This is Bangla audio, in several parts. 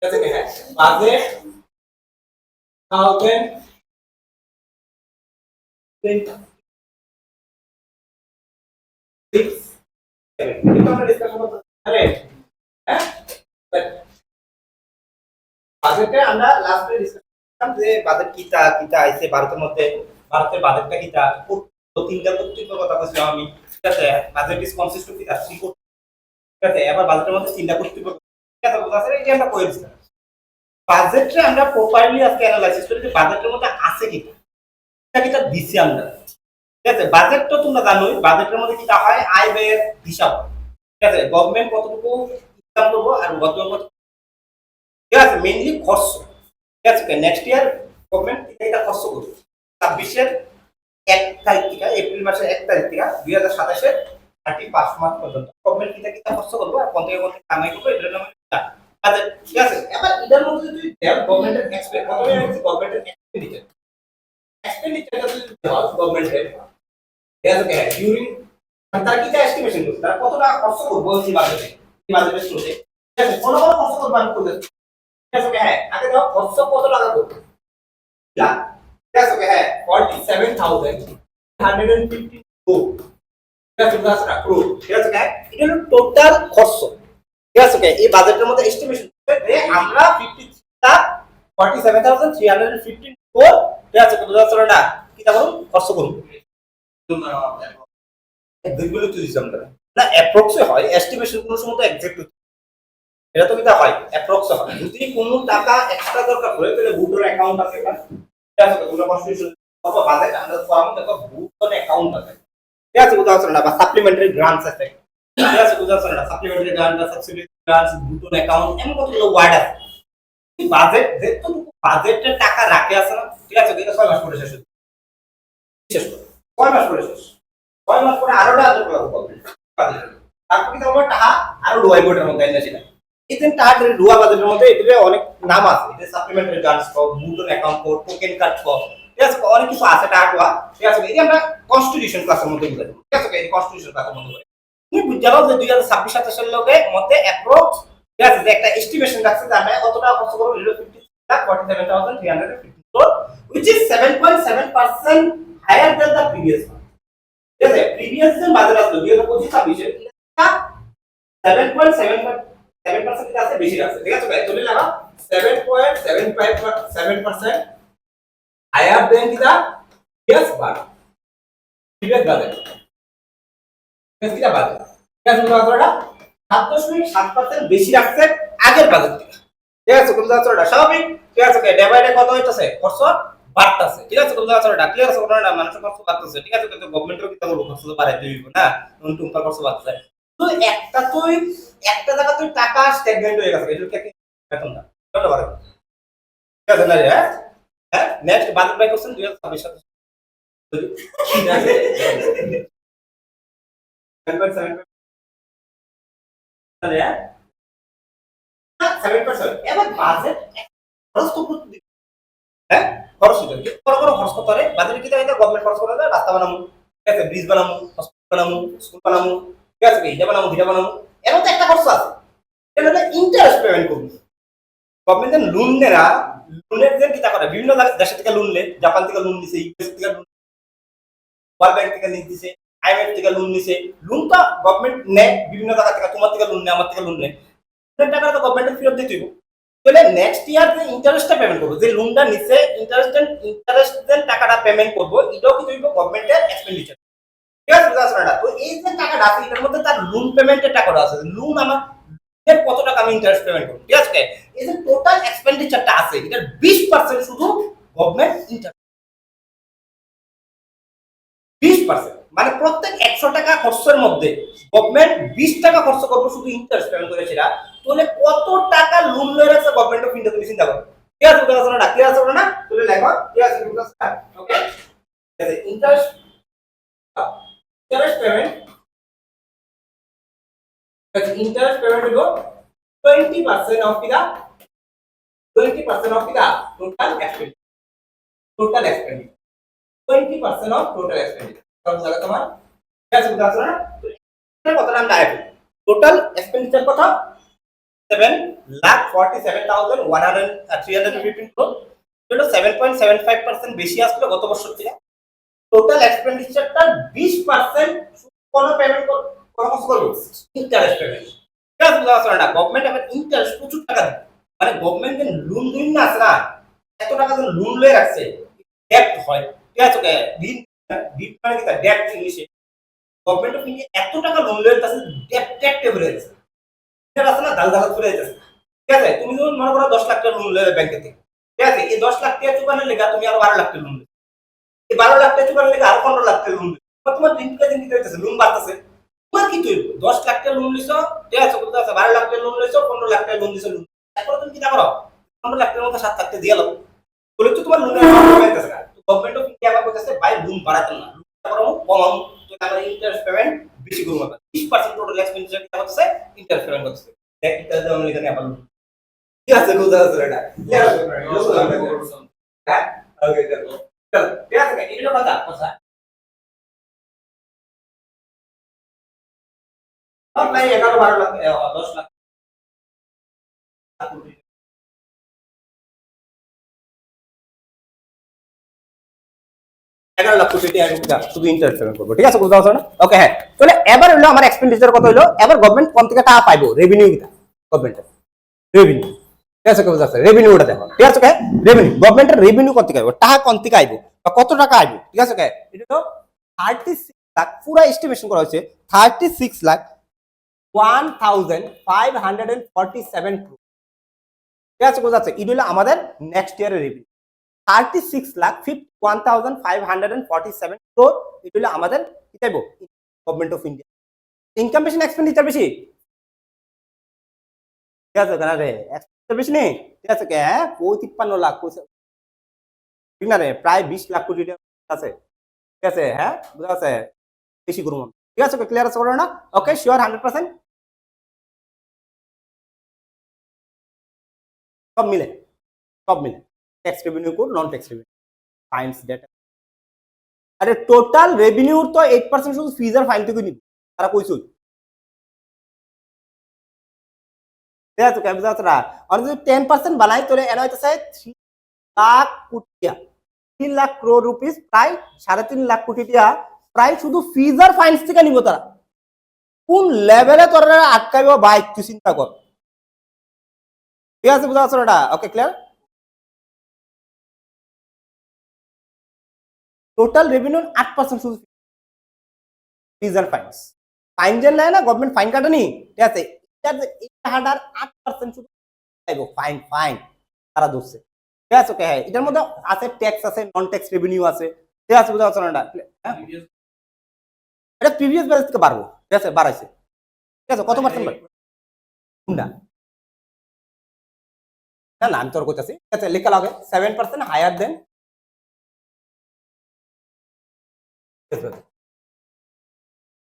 कैसे क्या है बाजेट 1026 এটা আমরা ডিসকাশন করতে আরে হ্যাঁ বাজেটে আমরা লাস্টে ডিসকাস করলাম যে বাজেট কিটা কিটা আইছে ভারতের মধ্যে ভারতের বাজেটটা কিটা তিনটা কর্তৃত্বের কথা বলছিলাম আমি ঠিক আছে বাজেট ইজ কনসিস্ট অফ কিটা ঠিক আছে এবার বাজেটের মধ্যে তিনটা কর্তৃত্ব ঠিক আছে বুঝা আছে এটা আমরা কই দিছি বাজেটে আমরা প্রপারলি আজকে অ্যানালাইসিস করি যে বাজেটের মধ্যে আছে কিটা কিটা কিটা দিছি আমরা ঠিক আছে বাজেট তো তোমরা জানোই বাজেটের মধ্যে কিটা হয় আয় ব্যয়ের হিসাব ঠিক আছে গভর্নমেন্ট কতটুকু ইনকাম করবো আর গভর্নমেন্ট ঠিক আছে মেইনলি খরচ ঠিক আছে নেক্সট ইয়ার গভর্নমেন্ট এটা খরচ করবে 26 এর 1 তারিখ থেকে এপ্রিল মাসের 1 তারিখ থেকে 2027 এর 31 মার্চ পর্যন্ত গভর্নমেন্ট এটা খরচ করবে আর কোন থেকে কামাই করবে এটার নাম বাজেট ঠিক আছে এবার এটার মধ্যে যদি দেন গভর্নমেন্টের এক্সপেন্স প্রথমে হচ্ছে গভর্নমেন্টের এক্সপেন্ডিচারটা যদি দেওয়া গভর্নমেন্টের ঠিক আছে ডিউরিং তার কি এস্টিমেশন করতে তারা কত টাকা খরচ করবে এই বাজেটে এই বাজেটের শুরুতে ঠিক আছে কোন কোন খরচ করবে আমি করবে ঠিক আছে হ্যাঁ আগে দাও খরচ কত টাকা করবে লাখ ঠিক আছে হ্যাঁ 47152 ঠিক আছে দাসরা ক্রোড ঠিক আছে এটা হলো টোটাল খরচ ঠিক আছে এই বাজেটের মধ্যে এস্টিমেশন যে আমরা 47315 ঠিক আছে কত দাসরা না কি তা বলুন খরচ করুন দুইগুলো তো দিছি আমরা না অ্যাপ্রক্সে হয় এস্টিমেশন কোন সময় তো এক্সাক্ট এটা তো কিটা হয় অ্যাপ্রক্স হয় যদি কোনো টাকা এক্সট্রা দরকার পড়ে তাহলে বুটোর অ্যাকাউন্ট আছে এটা ঠিক আছে তোমরা কনস্টিটিউশন অথবা বাজেট আমরা ফর্ম দেখো বুটোর অ্যাকাউন্ট আছে ঠিক আছে উদাহরণ না বা সাপ্লিমেন্টারি গ্রান্টস আছে ঠিক আছে উদাহরণ না সাপ্লিমেন্টারি গ্রান্ট বা সাবসিডি গ্রান্টস বুটোর অ্যাকাউন্ট এমন কতগুলো ওয়ার্ড আছে বাজেট যেহেতু বাজেটের টাকা রাখে আছে না ঠিক আছে এটা 6 মাস পরে শেষ হবে শেষ 6 মাস পরে শেষ 6 মাস পরে আরো টাকা দরকার হবে তারপর কি তোমার টাকা আরো ডুয়াই বোর্ডের মধ্যে এনে সেটা ইতেন টাকা ডুয়া বাজেটের মধ্যে এটাতে অনেক নাম আছে এটা সাপ্লিমেন্টারি গ্রান্টস ফর বুটোর account for token card for ঠিক আছে অনেক কিছু আছে টাকা ঠিক আছে এই আমরা কনস্টিটিউশন ক্লাসের মধ্যে বুঝাবো ঠিক আছে এই কনস্টিটিউশন ক্লাসের মধ্যে তুমি বুঝাবো যে 2026 সালের লগে মধ্যে অ্যাপ্রক্স ঠিক আছে যে একটা এস্টিমেশন রাখছে যে আমরা কত টাকা খরচ করব 0.47,350 which is 7.7% higher than the previous one ঠিক আছে প্রিভিয়াস যে বাজেট আসলো 2025 এর 7.7% এটা আছে বেশি আছে ঠিক আছে ভাই চলে লাগা 7.757% হায়ার দেন কিটা yes বার প্রিভিয়াস বাজেট yes কিটা বাজেট ঠিক আছে তোমরা 7.7% বেশি রাখছে আগের বাজেট থেকে ঠিক আছে তোমরা স্বাভাবিক ঠিক আছে ডিভাইডে কত হইতাছে খরচ বাড়তাছে ঠিক আছে তোমরা ক্লিয়ার আছে ওটা না মানুষের খরচ বাড়তাছে ঠিক আছে কিন্তু গভর্নমেন্টের কি বলবো খরচ বাড়াইতে হইব না টুমকার খরচ বাড়তাছে তো একটা জায়গা তুই টাকা স্ট্যাগনেন্ট হয়ে গেছে এটা কি বেতন না কত বাড়ে ঠিক আছে না হ্যাঁ হ্যাঁ নেক্সট বাজেট বাই কোশ্চেন 2026 সালে ঠিক আছে 7.7 তাহলে 7% এবার বাজেট খরচ তো প্রতি হ্যাঁ খরচ হইতো বড় বড় খরচ করতে পারে বাজেট কি এটা গভর্নমেন্ট খরচ করে দেয় রাস্তা বানামু ঠিক আছে ব্রিজ বানামু হসপিটাল বানামু স্কুল বানামু ঠিক আছে এটা বানামু এটা বানামু এর মধ্যে একটা খরচ আছে এটা হলো ইন্টারেস্ট পেমেন্ট করব গভর্নমেন্ট লোন নেরা লোনের যে কিটা করে বিভিন্ন দেশ থেকে লোন নেয় জাপান থেকে লোন নিছে ইউএস থেকে লোন ওয়ার্ল্ড ব্যাংক থেকে লোন দিছে আইএমএফ থেকে লোন নিছে লোন তো গভর্নমেন্ট নেয় বিভিন্ন জায়গা থেকে তোমার থেকে লোন নেয় আমার থেকে লোন নেয় টাকা তো গভর্নমেন্ট ফেরত দিতে হবে তাহলে নেক্সট ইয়ার যে ইন্টারেস্টটা পেমেন্ট করব যে লোনটা নিচে ইন্টারেস্ট দেন টাকাটা পেমেন্ট করব এটাও কি হইব গভর্নমেন্টের এক্সপেন্ডিচার ঠিক আছে বুঝা আসলে তো এই যে টাকাটা আছে এর মধ্যে তার লোন পেমেন্টের টাকাটা আছে লোন আমার এর কত টাকা আমি ইন্টারেস্ট পেমেন্ট করব ঠিক আছে এই যে টোটাল এক্সপেন্ডিচারটা আছে এটার 20% শুধু গভর্নমেন্ট ইন্টারেস্ট 20% মানে প্রত্যেক 100 টাকা খরচের মধ্যে গভর্নমেন্ট 20 টাকা খরচ করবে শুধু ইন্টারেস্ট পেমেন্ট করে সেটা তাহলে কত টাকা লোন লয়ে রাখছে গভর্নমেন্ট অফ ইন্ডিয়া তুমি চিন্তা করো ঠিক আছে বুঝা যাচ্ছে না ক্লিয়ার আছে না তাহলে লেখো ঠিক আছে বুঝা ওকে ঠিক আছে ইন্টারেস্ট পেমেন্ট ইন্টারেস্ট পেমেন্ট হলো 20% of the total expenditure 20% of total expenditure সব জায়গা তোমার ঠিক আছে বুঝা যাচ্ছে না কত নাম দাঁড়াবে টোটাল এক্সপেন্ডিচার কত 7,47,315 crore, এটা 7.75% বেশি আসলে গত বছর থেকে। টোটাল এক্সপেন্ডিচারটা 20% কোন পেমেন্ট করবে ইন্টারেস্ট পেমেন্ট। ঠিক আছে, বুঝা যাচ্ছে না? গভর্নমেন্ট আবার ইন্টারেস্ট প্রচুর টাকা দেয়। মানে গভর্নমেন্ট যে লোন দিন না আছে না, এত টাকা যে লোন লয়ে রাখছে, ডেপ্ট হয়। ঠিক আছে, ঋণ ঋণ মানে কি ডেপ্ট ইংলিশে। গভর্নমেন্ট অফ ইন্ডিয়া এত টাকা লোন লয়ে রাখছে, ডেপ্টে ভরে গেছে। ঠিক আছে না, দাল ভরে যাচ্ছে। ঠিক আছে, তুমি যখন মনে করো 10 লাখ টাকা লোন লয়ে ব্যাংক থেকে, ঠিক আছে, এই 10 লাখ টাকা চুকানোর লেগে তুমি আরো 12 লাখ টাকা লোন, এই 12 লাখ টাকা চুকানোর লেগে আরো 15 লাখ টাকা লোন, তোমার দিন কে দিন কি হইতেছে, লোন বাড়তেছে। তোমার কি তুই 10 লাখ টাকা লোন নিছো, ঠিক আছে, 12 লাখ টাকা লোন নিছো, 15 লাখ টাকা লোন দিছো, তারপরে তুমি কি করো, 15 লাখ টাকার মধ্যে 7 লাখ টাকা দিয়ে দাও, বলে তো তোমার লোনের অ্যামাউন্ট বাড়তেছে না। গভর্নমেন্ট অফ ইন্ডিয়া আবার কইতাছে ভাই লোন বাড়াতে না, লোন কমাও, তো আমরা ইন্টারেস্ট পেমেন্ট বেশি করব, 20% টোটাল এক্সপেন্ডিচার কি হচ্ছে, ইন্টারেস্ট পেমেন্ট করতেছে। দেখ এটা যে আমরা এখানে আবার ঠিক আছে, বুঝা যাচ্ছে এটা ক্লিয়ার আছে? হ্যাঁ, ওকে, চলো ঠিক আছে, এটা কথা কথা নাই 11-12 লাখ 10 লাখ 11 লাখ কোটি টাকা শুধু ইন্টারেস্ট পেমেন্ট করবো। ঠিক আছে, বুঝতে পারছো না? ওকে, হ্যাঁ, তাহলে এবার হলো আমার এক্সপেন্ডিচার কত হলো, এবার গভর্নমেন্ট কোন থেকে টাকা পাইবো, রেভিনিউ কিটা গভর্নমেন্টের রেভিনিউ। ঠিক আছে, বুঝতে পারছো? রেভিনিউটা দেখো। ঠিক আছে, রেভিনিউ গভর্নমেন্টের রেভিনিউ কোন থেকে আইবো, টাকা কোন থেকে আইবো বা কত টাকা আইবো। ঠিক আছে, এটা তো 36 লাখ, পুরো এস্টিমেশন করা হয়েছে 36,01,547 crore। ঠিক আছে, বুঝা যাচ্ছে? এটা হলো আমাদের নেক্সট ইয়ারের রেভিনিউ। 36,51,547 crore, এটা হলো আমাদের কি চাইবো, গভর্নমেন্ট অফ ইন্ডিয়া। ইনকাম বেশি না এক্সপেন্ডিচার বেশি? ঠিক আছে, কেন রে এক্সপেন্ডিচার বেশি নেই? ঠিক আছে, 53 লাখ ঠিক না রে, প্রায় 20 লাখ কোটি টাকা আছে। ঠিক আছে, হ্যাঁ, বুঝা যাচ্ছে? বেশি করবো। ঠিক আছে, ক্লিয়ার আছে না? Okay, sure 100%? সব মিলে, সব মিলে, tax revenue code, non tax revenue, finance data. আরে টোটাল রেভিনিউর তো 8% শুধু ফিজ আর ফাইন থেকে নিব, তারা কইছো। ঠিক আছে, বুঝা যাচ্ছে না? আর যদি 10% বানাই তাহলে এর হইতেছে 3 লাখ কোটি টাকা, 3 লাখ ক্রোড় রুপিস, প্রায় 3.5 লাখ কোটি টাকা, প্রায় শুধু ফিজ আর ফাইন্স থেকে নিব। তারা কোন লেভেলে তোরা আটকাইব ভাই, তুই চিন্তা কর। ঠিক আছে, বুঝা যাচ্ছে না? ওকে, ক্লিয়ার? টোটাল রেভিনিউর 8% শুধু ফিজ আর ফাইন্স। ফাইন যে নেয় না, গভর্নমেন্ট ফাইন কাটেনি। ঠিক আছে, এটা হাজার 8% শুধু ফাইন, ফাইন তারা ধরছে। ঠিক আছে, হ্যাঁ, এটার মধ্যে আছে ট্যাক্স আছে, নন ট্যাক্স রেভিনিউ আছে। ঠিক আছে, বুঝা যাচ্ছে না? এটা প্রিভিয়াস ব্যালেন্স থেকে বাড়বো। ঠিক আছে, বাড়াইছে। ঠিক আছে, কত পার্সেন্ট বাড়বে না? না না, আমি তোর কইতাছি। ঠিক আছে, লেখা লাগে 7% হায়ার দেন।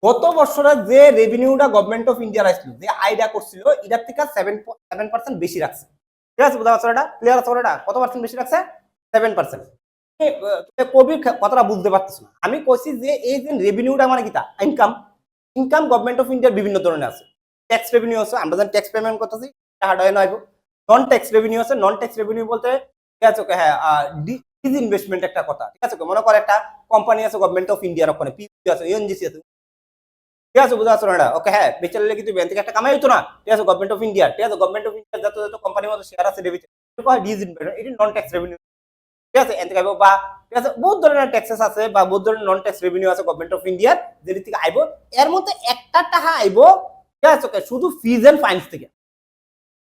গত বছরে যে রেভিনিউটা গভর্নমেন্ট অফ ইন্ডিয়া আসছিল, যে আইডিয়া করছিল, এটার থেকে 7% বেশি রাখছে। ঠিক আছে, বুঝা যাচ্ছে এটা? ক্লিয়ার আছে এটা? কত পার্সেন্ট বেশি রাখছে? 7%। কবির কথাটা বুঝতে পারতেছ না। আমি কইছি যে এই যে রেভিনিউটা মানে কিটা, ইনকাম। ইনকাম গভর্নমেন্ট অফ ইন্ডিয়ার বিভিন্ন ধরনের আছে। ট্যাক্স রেভিনিউ আছে, আমরা যখন ট্যাক্স পেমেন্ট করতেছি টাকাটা এনে আইবো। নন ট্যাক্স রেভিনিউ আছে, নন ট্যাক্স রেভিনিউ বলতে ঠিক আছে, হ্যাঁ, ডিজ ইনভেস্টমেন্ট একটা কথা। ঠিক আছে, মনে করে একটা কোম্পানি আছে গভর্নমেন্ট অফ ইন্ডিয়ার, ওখানে পিপি আছে, ইউএনজিসি আছে। ঠিক আছে, বুঝা যাচ্ছে না? ওকে, হ্যাঁ, বেচার লেগে তুই ব্যাংক থেকে একটা কামাই হতো না। ঠিক আছে, গভর্নমেন্ট অফ ইন্ডিয়া। ঠিক আছে, গভর্নমেন্ট অফ ইন্ডিয়া যত যত কোম্পানির মধ্যে শেয়ার আছে ডেবিট, ডিজ ইনভেস্টমেন্ট, এটি নন ট্যাক্স রেভিনিউ। ঠিক আছে, এতে আইবো। বা ঠিক আছে, বহুত ধরনের ট্যাক্সেস আছে বা বহুত ধরনের নন ট্যাক্স রেভিনিউ আছে গভর্নমেন্ট অফ ইন্ডিয়ার, যেটি থেকে আইবো। এর মধ্যে একটা টাকা আইবো, ঠিক আছে, শুধু ফিজ এন্ড ফাইন্স থেকে।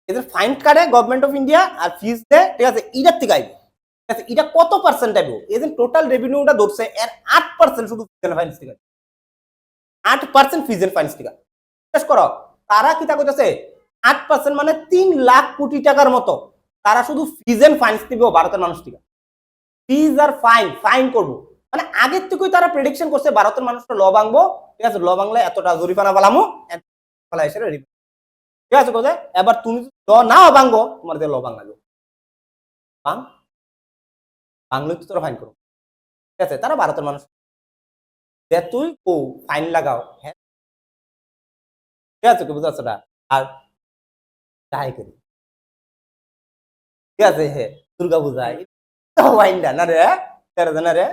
এদের ফাইন কাটে গভর্নমেন্ট অফ ইন্ডিয়া আর ফিজ দেয়। ঠিক আছে, এটার থেকে আইবো। ঠিক আছে, এটা কত পার্সেন্ট আইবো? এই যে টোটাল রেভিনিউটা ধরছে, এর 8% শুধু ফিজ এন্ড ফাইন্স থেকে। 8% ফিজ এন্ড ফাইন্স থেকে। শেষ করো, তারা কি তা কইতাছে 8% মানে 3 লাখ কোটি টাকার মতো তারা শুধু ফিজ এন্ড ফাইন্স দিবে ভারতের মানুষ থেকে। ফিজ আর ফাইন, ফাইন করবো। মানে আগের থেকেই তারা প্রেডিকশন করছে ভারতের মানুষটা ল ভাঙবো। ঠিক আছে, ল ভাঙলে এতটা জরিমানা বালামো, ঠিক আছে, কোথায় এবার তুমি ল নাও ভাঙবো, তোমাদের ল ভাঙালো বাংলো তো তোরা ফাইন করো। ঠিক আছে, তারা ভারতের মানুষ তুই ও ফাইন লাগাও। হ্যাঁ, ঠিক আছে, বুঝতে পারছো? আর যাই করি ঠিক আছে দুর্গা পূজায় ওয়াইন্ডা না রে তেরো জন রে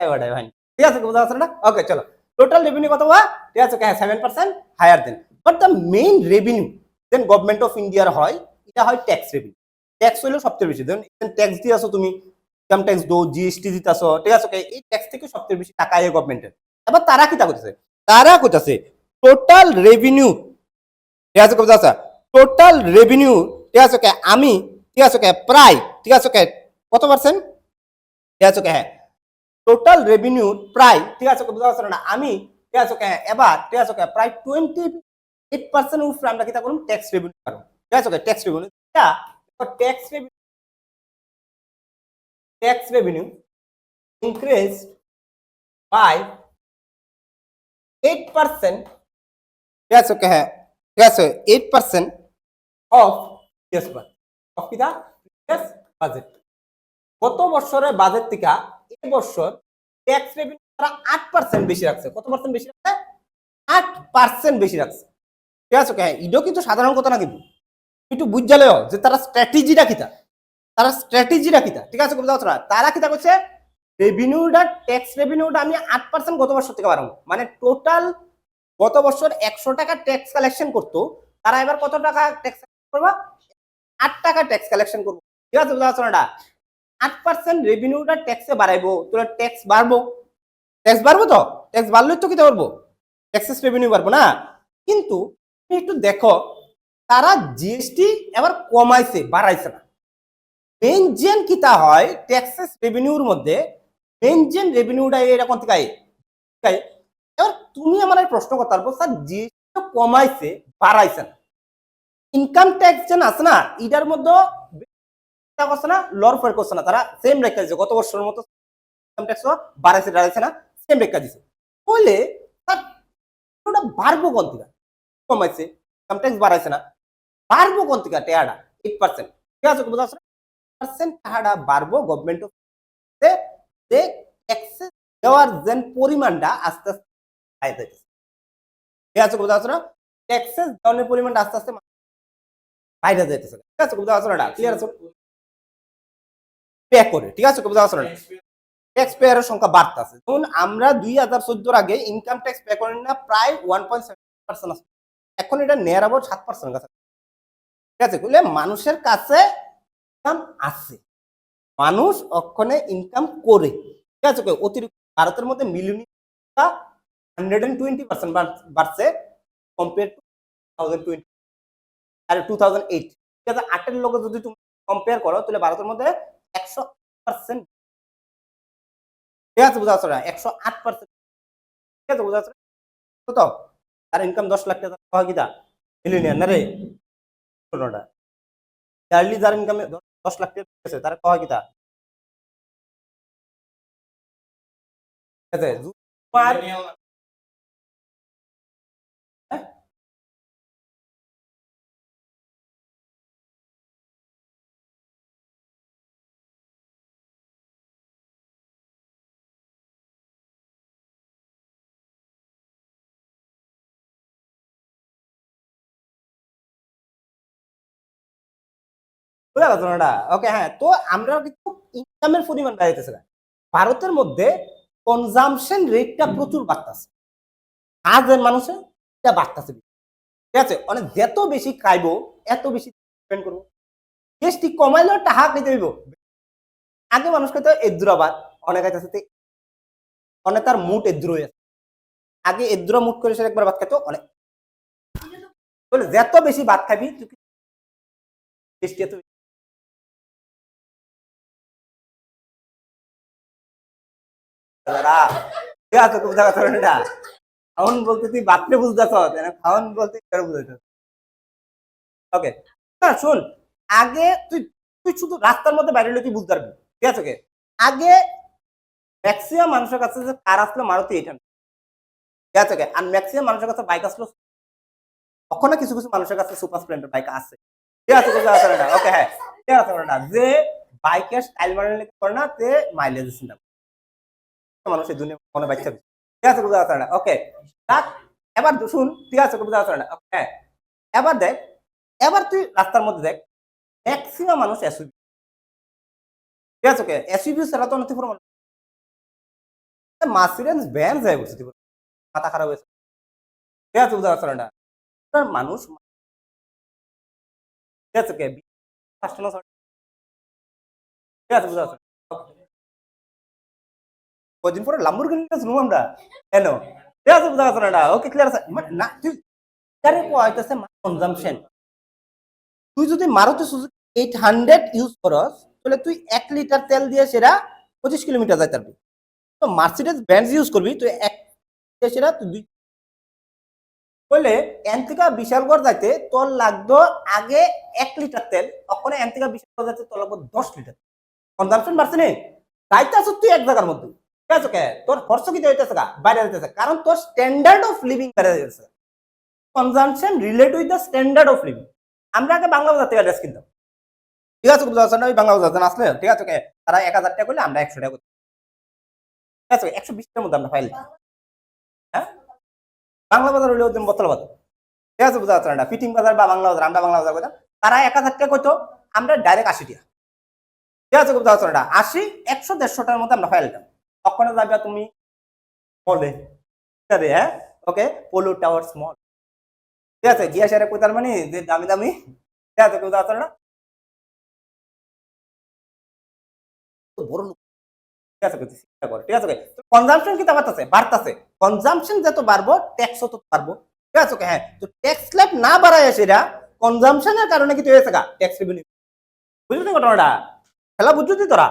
এবারে ওয়াইন ঠিক আছে বুঝা আছে না ওকে চলো টোটাল রেভিনিউ কত হওয়া ঠিক আছে 7% higher than but the main revenue then government of ইন্ডিয়ার হয় এটা হয় ট্যাক্স রেভিনিউ ট্যাক্স হইলো সবচেয়ে বেশি দেন ট্যাক্স দিয়ে আসো তুমি ইনকাম ট্যাক্স দো জিএসটি দিতে আসো ঠিক আছে এই ট্যাক্স থেকে সবচেয়ে বেশি টাকা আয় গভর্নমেন্টের এবার তারা কি তা করতেছে তারা কইতাছে টোটাল রেভিনিউ ঠিক আছে বুঝা আছে টোটাল রেভিনিউ ঠিক আছে আমি ঠিক আছে প্রায় ঠিক আছে কত পার্সেন্ট ঠিক আছে হ্যাঁ টোটাল রেভিনিউ প্রায় ঠিক আছে বুঝা পারছো না আমি ঠিক আছে এবার ঠিক আছে প্রায় 28% উপরে আমরা কিতা করুম ট্যাক্স রেভিনিউ পাবো ঠিক আছে ট্যাক্স রেভিনিউ এটা ট্যাক্স রেভিনিউ ইনক্রিজ বাই 8% ঠিক আছে হ্যাঁ ঠিক আছে 8% অফ ইয়েস বাজেট অফ কিতা ইয়েস বাজেট গত বছরের বাজেট থেকে এই বছর ট্যাক্স রেভিনিউ তারা 8% বেশি রাখছে কত পার্সেন্ট বেশি রাখছে 8% বেশি রাখছে ঠিক আছে হ্যাঁ এটাও কিন্তু সাধারণ কথা না কিন্তু একটু বুঝালেও যে তারা স্ট্র্যাটেজিটা কিতা ঠিক আছে তারা কিতা করছে রেভিনিউটা ট্যাক্স রেভিনিউটা আমি 8% গত বছর থেকে বাড়াবো মানে টোটাল গত বছর 100 টাকা ট্যাক্স কালেকশন করতো তারা এবার কত টাকা ট্যাক্স করবা 8 টাকা ট্যাক্স কালেকশন করবো ঠিক আছে বুঝা যাচ্ছে না 8% রেভিনিউটা ট্যাক্সে বাড়াইবো তোরা ট্যাক্স বাড়বো তো ট্যাক্স বাড়লেই তো কিতে পারবো ট্যাক্সেস রেভিনিউ বাড়বো না কিন্তু তুমি একটু দেখো তারা জিএসটি এবার কমাইছে বাড়াইছে না মেইন জেন কিতা হয় ট্যাক্সেস রেভিনিউর মধ্যে মেইন জেন রেভিনিউটা এরকম থেকে এবার তুমি আমার প্রশ্ন করতে পারবো স্যার জিএসটি কমাইছে বাড়াইছে না ইনকাম ট্যাক্স যেন আছে না এটার মধ্যে করছে না লর ফের করছে না তারা সেম রেখা দিচ্ছে গত বছরের মতো ইনকাম ট্যাক্স বাড়াইছে না সেম রেখা দিচ্ছে বলে ওটা বাড়বো কোন থেকে কমাইছে ইনকাম ট্যাক্স বাড়াইছে না বাড়বো কোন থেকে টেয়াটা 8% ঠিক আছে বুঝা পার্সেন্ট টাকাটা বাড়বো গভর্নমেন্ট যে ট্যাক্সেস দেওয়ার যেন পরিমাণটা আস্তে আস্তে হাই যাইতেছে ঠিক আছে বুঝা যাচ্ছে না ট্যাক্সেস দেওয়ার পরিমাণটা আস্তে আস্তে বাইরে যাইতেছে ঠিক আছে বুঝা যাচ্ছে না ক্লিয়ার আছে পে করে ঠিক আছে বুঝা যাচ্ছে না ট্যাক্স পেয়ারের সংখ্যা বাড়তেছে যেমন আমরা 2014 আগে ইনকাম ট্যাক্স পে করেন না প্রায় 1.7% আছে এখন এটা নিয়ার অ্যাবাউট 7% কাছে ঠিক আছে বলে মানুষের কাছে ইনকাম আছে মানুষ ওখানে ইনকাম করে ঠিক আছে অতিরিক্ত ভারতের মধ্যে মিলিয়নিয়া 120% বাড়ছে কম্পেয়ার টু 2020 আর 2008 ঠিক আছে 8 এর লোক যদি তুমি কম্পেয়ার করো তাহলে ভারতের মধ্যে 100% ঠিক আছে বুঝা যাচ্ছে না 108% ঠিক আছে বুঝা যাচ্ছে কত তার ইনকাম 10 লাখ টাকা হয় কিটা মিলিয়নিয়ার না রে কোনটা ইয়ারলি যার ইনকাম 10 লাখ টাকা আছে তার হয় কিটা ঠিক আছে তোমার বুঝা গেছে না ওকে হ্যাঁ তো আমরা কিন্তু ইনকামের পরিমাণ বাড়াইতেছে না ভারতের মধ্যে কনজাম্পশন রেটটা প্রচুর বাড়তেছে কাজের মানুষের এটা বাড়তেছে ঠিক আছে মানে যত বেশি খাইবো এত বেশি স্পেন্ড করবো জিএসটি কমাইলেও টাকা খাইতে হইব আগে মানুষ খাইতে এদ্রাবাদ অনেক আছে অনেক তার মুট এদ্রু আছে আগে এদ্রা মুট করে সে একবার ভাত খাইতো অনেক বলে যত বেশি ভাত খাবি তুই জিএসটি এত ঠিক আছে বুঝা কথা না খাওন বলতে তুই বাতলে বুঝতেছ খাওন বলতে বুঝাইছ ওকে না শোন আগে তুই তুই শুধু রাস্তার মধ্যে বাইরে হলে তুই বুঝতে পারবি ঠিক আছে আগে ম্যাক্সিমাম মানুষের কাছে যে কার আসলো মারুতি এটা ঠিক আছে আর ম্যাক্সিমাম মানুষের কাছে বাইক আসলো ওখানে কিছু কিছু মানুষের কাছে সুপার স্প্লেন্ডার বাইক আছে ঠিক আছে বুঝা যাচ্ছে না ওকে হ্যাঁ ঠিক আছে না যে বাইকের স্টাইল মারার করে না তে মাইলেজ চিন্তা মানুষের দুনিয়া মনে বাচ্চা ঠিক আছে বুঝা যাচ্ছে না ওকে এবার শুন ঠিক আছে বুঝা যাচ্ছে না হ্যাঁ এবার দেখ এবার তুই রাস্তার মধ্যে দেখ ম্যাক্সিমাম মানুষ এসইউভি, ঠিক আছে ওকে, এসইউভি ছাড়া তো অনেক মার্সিডিজ বেঞ্জ হয়ে বসে মাথা খারাপ হয়েছে, ঠিক আছে বুঝতে পারছো না মানুষ, ঠিক আছে ওকে, ঠিক আছে বুঝতে পারছো কদিন পরে লাম্বরগিনি শুনবো আমরা কেন, ঠিক আছে বুঝতে পারছো না ওকে ক্লিয়ার আছে না তুই হইতেছে কনজাম্পশন, তুই যদি মারুতি সুজুকি 800 ইউজ করস তাহলে তুই 1 লিটার তেল দিয়ে সেটা 25 কিলোমিটার যাইতে পারবি, তো মার্সিডিজ বেঞ্জ ইউজ করবি তুই 1 দিয়ে সেটা তুই 2 বলে এন থেকে বিশালগড় যাইতে তোর লাগতো আগে 1 লিটার তেল, ওখানে এন থেকে বিশালগড় যাইতে তোর লাগবে 10 লিটার, কনজাম্পশন বাড়ছে নে, যাইতে আছো তুই এক জায়গার মধ্যে, ঠিক আছে কে তোর খরচ কি হইতেছে বাইরে যাইতেছে, কারণ তোর স্ট্যান্ডার্ড অফ লিভিং বেড়ে যাচ্ছে, consumption relate with the standard of living. আমরা আগে বাংলা বাজার থেকে ড্রেস কিনতাম, ঠিক আছে বুঝতে পারছেন, ওই বাংলা বাজার আসলে ঠিক আছে তারা 1000 টাকা করলে আমরা 100 টাকা করি, ঠিক আছে 120 টাকার মধ্যে আমরা ফাইল, হ্যাঁ বাংলা বাজার হইলে ওদের বোতল বাজার, ঠিক আছে বুঝতে পারছেন, ফিটিং বাজার বা বাংলা বাজার, আমরা বাংলা বাজার করতাম, তারা 1000 টাকা করতো, আমরা ডাইরেক্ট 80 টাকা, ঠিক আছে বুঝতে পারছেন, 80 100 150 টাকার মধ্যে আমরা ফাইলতাম, ওখানে যাবে তুমি বলে, ঠিক আছে হ্যাঁ ওকে পোলো টাওয়ার স্মল, ঠিক আছে গিয়া সেরা কোথার মানে যে দামি দামি, ঠিক আছে বুঝতে পারছেন বড় লোক, ঠিক আছে চিন্তা করে, ঠিক আছে কনজাম্পশন কি বাড়তেছে বাড়তেছে, কনজাম্পশন যত বাড়বো ট্যাক্সও তো বাড়বো, ঠিক আছে হ্যাঁ, তো ট্যাক্স স্ল্যাব না বাড়ায় সেটা কনজাম্পশনের কারণে কি হয়েছে গা ট্যাক্স রেভিনিউ, বুঝলি ঘটনাটা, খেলা বুঝলি তোরা,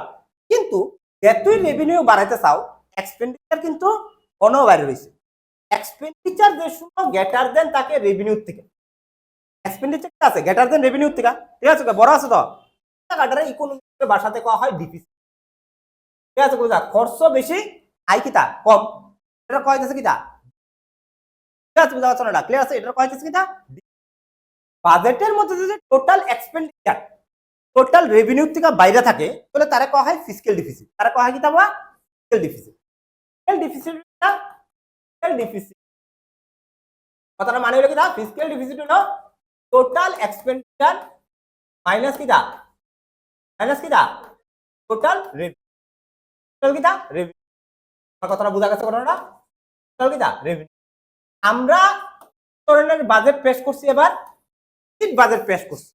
কিন্তু যতই রেভিনিউ বাড়াইতে চাও এক্সপেন্ডিচার কিন্তু অনেক বাইরে রয়েছে, এক্সপেন্ডিচার যে সময় গ্রেটার দেন তাকে রেভিনিউর থেকে, এক্সপেন্ডিচার আছে গ্রেটার দেন রেভিনিউর থেকে, ঠিক আছে বড় আছে তো টাকাটা ইকোনমিক ভাষাতে কওয়া হয় ডিফিসিট, ঠিক আছে বুঝা খরচ বেশি আয় কিতা কম, এটা কয়তেছে কিতা, ঠিক আছে বুঝা পারছো না ক্লিয়ার আছে, এটা কয়তেছে কিতা, বাজেটের মধ্যে যদি টোটাল এক্সপেন্ডিচার টোটাল রেভিনিউ থেকে বাইরে থাকে তাহলে তারা কয়া হয় ফিসক্যাল ডিফিসিট, তারা কয়া হয় কিতা বা fiscal deficit, fiscal deficit fiscal deficit কথাটা মানে হলো কিতা, ফিসক্যাল ডিফিসিট হলো টোটাল এক্সপেন্ডিচার মাইনাস কিতা, মাইনাস কিতা টোটাল রেভিনিউ, টোটাল কিতা রেভিনিউ, কথাটা বোঝা গেছে ঘটনাটা, টোটাল কিতা রেভিনিউ, আমরা ধরনের বাজেট পেশ করছি, এবার বাজেট পেশ করছি,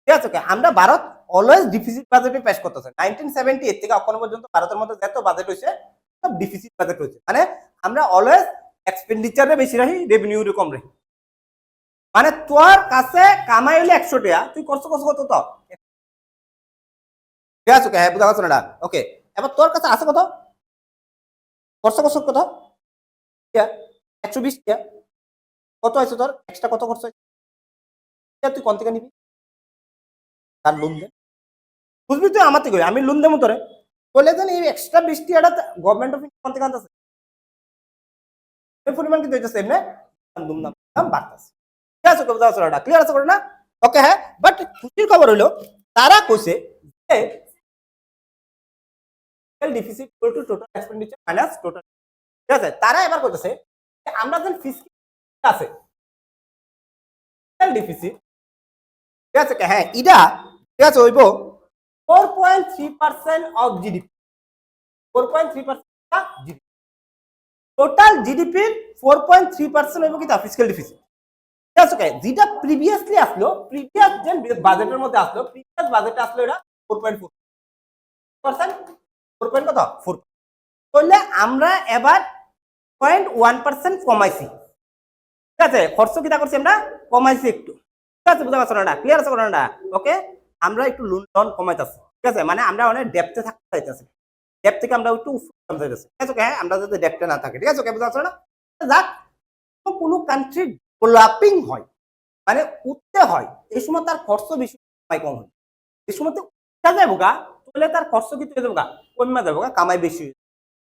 ঠিক আছে আমরা ভারত অলওয়েজ ডিফিসিট বাজেটে পেশ করতেছে, 1978 থেকে এখন পর্যন্ত ভারতের মধ্যে যত বাজেট হয়েছে সব ডিফিসিট বাজেট হয়েছে, মানে আমরা অলওয়েজ এক্সপেন্ডিচারে বেশি রাখি রেভিনিউ কম রাখি, মানে তোর কাছে কামাই হইলে 100 টাকা তুই খরচ কত কত তো, ঠিক আছে হ্যাঁ বুঝা পারছো না ওকে, এবার তোর কাছে আছে কত খরচ কত 120 টাকা, কত আছে তোর এক্সট্রা কত খরচ হয়েছে, তুই কোন থেকে নিবি, তার লোন দে, বুঝবি তুই আমার থেকে আমি লোন দেবো তোরে, বলে দেন এই এক্সট্রা 20 টাকাটা গভর্নমেন্ট অফ কোন থেকে আনতেছে, এই পরিমাণ কিন্তু হইতেছে এমনি দাম বাড়তেছে, ঠিক আছে বুঝা পারছো না ক্লিয়ার আছে করে না ওকে হ্যাঁ, বাট খুশির খবর হইলো তারা কইছে যে deficit equal to total expenditure minus total, ঠিক আছে তারা এবার কইতেছে আমরা যেন ফিসক্যাল আছে ডিফিসিট, ঠিক আছে হ্যাঁ ইটা ঠিক আছে হইব 4.3% অফ জিডিপি, 4.3% জিডিপি, টোটাল জিডিপির 4.3% হইব কিটা ফিসক্যাল ডিফিসিট, ঠিক আছে যেটা প্রিভিয়াসলি আসলো প্রিভিয়াস যে বাজেটের মধ্যে আসলো প্রিভিয়াস বাজেটে আসলো এটা 4.4%, 4 পয়েন্ট কত 4, তাহলে আমরা এবার 0.1% কমাইছি, ঠিক আছে খরচ কিটা করছি আমরা কমাইছি একটু, ঠিক আছে বুঝা পারছো না ক্লিয়ার আছে না ওকে, আমরা একটু লোন কমাইতেছি, ঠিক আছে মানে আমরা অনেক ডেপথে থাকতে চাইতেছি, ডেপ থেকে আমরা একটু উপরে যাইতেছি, ঠিক আছে হ্যাঁ আমরা যাতে ডেপথে না থাকে, ঠিক আছে বুঝা পারছো না, যাক কোনো কান্ট্রি ডেভেলপিং হয় মানে উঠতে হয় এই সময় তার খরচ বেশি কম হয়, এই সময় তো উঠা যাবো গা তাহলে তার খরচ কি হয়ে যাবো গা কমে যাবো গা, কামাই বেশি,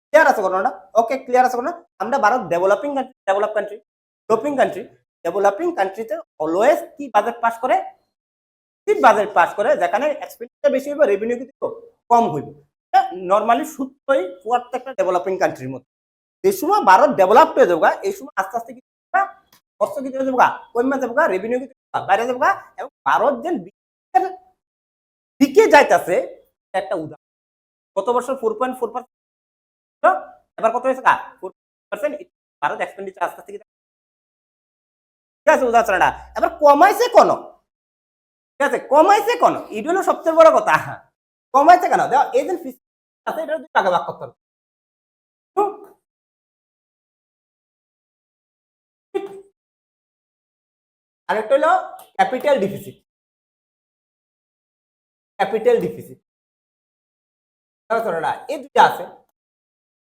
ক্লিয়ার আছে ঘটনাটা ওকে ক্লিয়ার আছে ঘটনা, আমরা Bharat developing country, developing country, developing কান্ট্রিতে অলওয়েজ কি বাজেট পাস করে, বাজেট পাস করে যেখানে এক্সপেন্ডিচার বেশি হইব রেভিনিউ কিন্তু কম হইব, নরমালি সূত্রই প্রত্যেকটা ডেভেলপিং কান্ট্রির মধ্যে, এই সময় ভারত ডেভেলপ হয়ে যাবো এই সময় আস্তে আস্তে কি খরচ কি হয়ে যাবো কমে যাবো রেভিনিউ বাইরে যাবে এবং ভারত যে দিকে যাইতেছে একটা উদাহরণ। গত বছর 4.4%, এবার কত হয়েছে 4%। ভারত এক্সপেন্ডিচার আস্তে আস্তে ঠিক আছে উদাহরণটা এবার কমাইছে কোন, ঠিক আছে কমাইছে কোন, এটা হলো সবচেয়ে বড় কথা। কমাইছে কেন দেখো এই যে আছে এটা দুই ভাগে ভাগ করতে হবে। আরেকটা হলো ক্যাপিটাল ডিফিসিট। ক্যাপিটাল ডিফিসিট এই দুইটা আছে,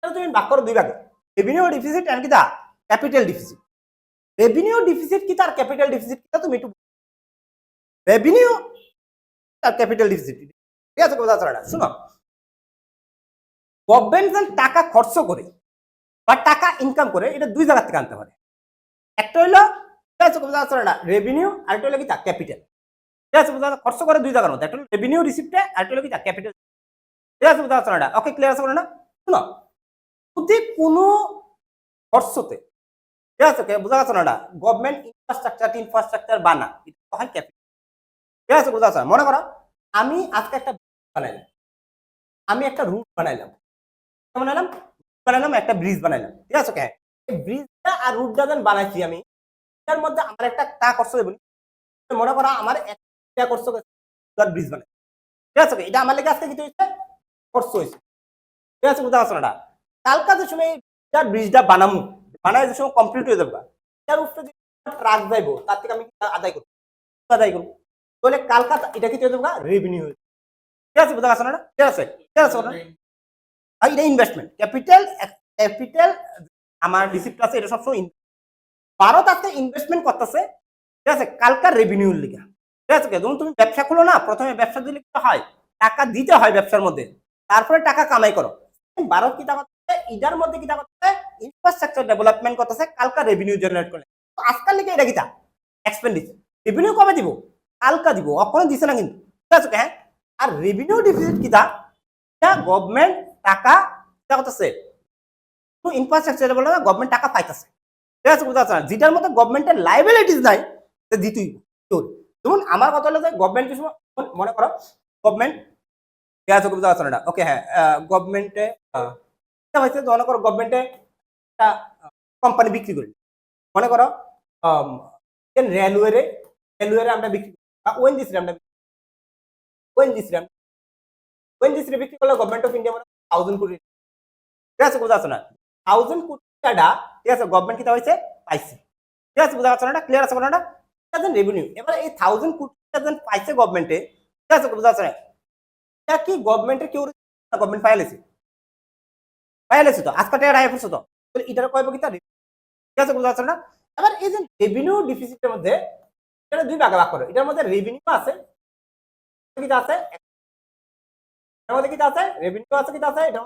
তুমি ভাগ করো দুই ভাগে, রেভিনিউ ডিফিসিট এন্ড কি the capital deficit. Revenue deficit কি তার ক্যাপিটাল ডিফিসিট কি তুমি একটু রেভিনিউ আর ক্যাপিটাল ডিফিসিট, ঠিক আছে কথা শুনো। গভর্নমেন্ট টাকা খরচ করে বা টাকা ইনকাম করে এটা দুই জায়গা থেকে আনতে পারে। একটা হলো ঠিক আছে কথা রেভিনিউ, আর একটা হলো কি তা ক্যাপিটাল। ঠিক আছে খরচ করে দুই জায়গার মধ্যে, একটা হলো রেভিনিউ রিসিপ্টে, আর একটা হলো কি তা ক্যাপিটাল। ঠিক আছে কথা ওকে ক্লিয়ার আছে না? শুনো যদি কোনো খরচতে ঠিক আছে বোঝা যাচ্ছে না গভর্নমেন্ট ইনফ্রাস্ট্রাকচার বানা এটা হয় ক্যাপিটাল। ঠিক আছে বোঝা যাচ্ছে? মনে করো আমি আজকে একটা বানাইলাম, আমি একটা রুট বানাইলাম, বানাইলাম একটা ব্রিজ বানাইলাম, ঠিক আছে ওকে। এই ব্রিজটা আর রুটটা যখন বানাইছি আমি, এর মধ্যে আমার একটা টাকা খরচ দেবো, মনে করো আমার একটা খরচ ব্রিজ বানাই, ঠিক আছে এটা আমার লেগে আজকে কি হয়েছে খরচ হয়েছে। ঠিক আছে বোঝা যাচ্ছে না? কালকা যে সময় ব্রিজটা বানামু, বানাই যে সময় কমপ্লিট হয়ে যাবে, তার উপরে যে ট্রাক যাইবো তার থেকে আমি আদায় করবো, তাহলে কালকা এটা কি হয়ে যাবে রেভিনিউ হয়ে, ঠিক আছে বোঝা যাচ্ছে না? ঠিক আছে ঠিক আছে এটা ইনভেস্টমেন্ট। ক্যাপিটাল আমার রিসিপ্ট আছে এটা সবসময় ভারত আজকে ইনভেস্টমেন্ট করতেছে, ঠিক আছে কালকার রেভিনিউর লিগা। ঠিক আছে যখন তুমি ব্যবসা খুলো না, প্রথমে ব্যবসা দিলে কি হয় টাকা দিতে হয় ব্যবসার মধ্যে, তারপরে টাকা কামাই করো। ভারত কি করতেছে ইটার মধ্যে কি করতেছে ইনফ্রাস্ট্রাকচার ডেভেলপমেন্ট করতেছে, কালকা রেভিনিউ জেনারেট করে। আজকাল লিগে এটা কিটা এক্সপেন্ডিচার, রেভিনিউ কবে দিব কালকা দিব, অক্ষণ দিছে না কিন্তু, ঠিক আছে হ্যাঁ। আর রেভিনিউ ডিফিসিট কিটা গভর্নমেন্ট টাকা করতেছে ইনফ্রাস্ট্রাকচার বলে গভর্নমেন্ট টাকা পাইতেছে, ঠিক আছে বুঝতে পারছেন? যেটার মধ্যে গভর্নমেন্টের লাইবিলিটিস নাই দিতেই। যেমন আমার কথা হলো যে গভর্নমেন্ট মনে করো গভর্নমেন্ট ঠিক আছে বুঝতে পারছেন না? ওকে হ্যাঁ গভর্নমেন্টে হয়েছে মনে করো গভর্নমেন্টে একটা কোম্পানি বিক্রি করি, মনে করো রেলওয়ে আমরা বিক্রি করি বা ওএনজিসি আমরা ওএনজিসি বিক্রি করলে গভর্নমেন্ট অফ ইন্ডিয়া মানে 1000 কোটি, ঠিক আছে বুঝা যাচ্ছে না? 1000 কোটি টাকা ঠিক আছে গভর্নমেন্ট কি হয়েছে পাইছে, ঠিক আছে বুঝা যাচ্ছে না? ক্লিয়ার আছে কোনটা রেভিনিউ। এবার এই 1000 কোটি টাকা পাইছে গভর্নমেন্টে, ঠিক আছে বুঝা যাচ্ছে না? এটা কি গভর্নমেন্টের কেউ গভর্নমেন্ট পাইলেছে তো আজকে টাকা রায় পড়ছে তো এটার কয় কি তা, ঠিক আছে বুঝা যাচ্ছে না? এবার এই যে রেভিনিউ ডিফিসিটের মধ্যে এটা দুই ভাগে ভাগ করে, এটার মধ্যে রেভিনিউ আছে কি আছে, এর মধ্যে কি আছে রেভিনিউ আছে কি আছে, এটা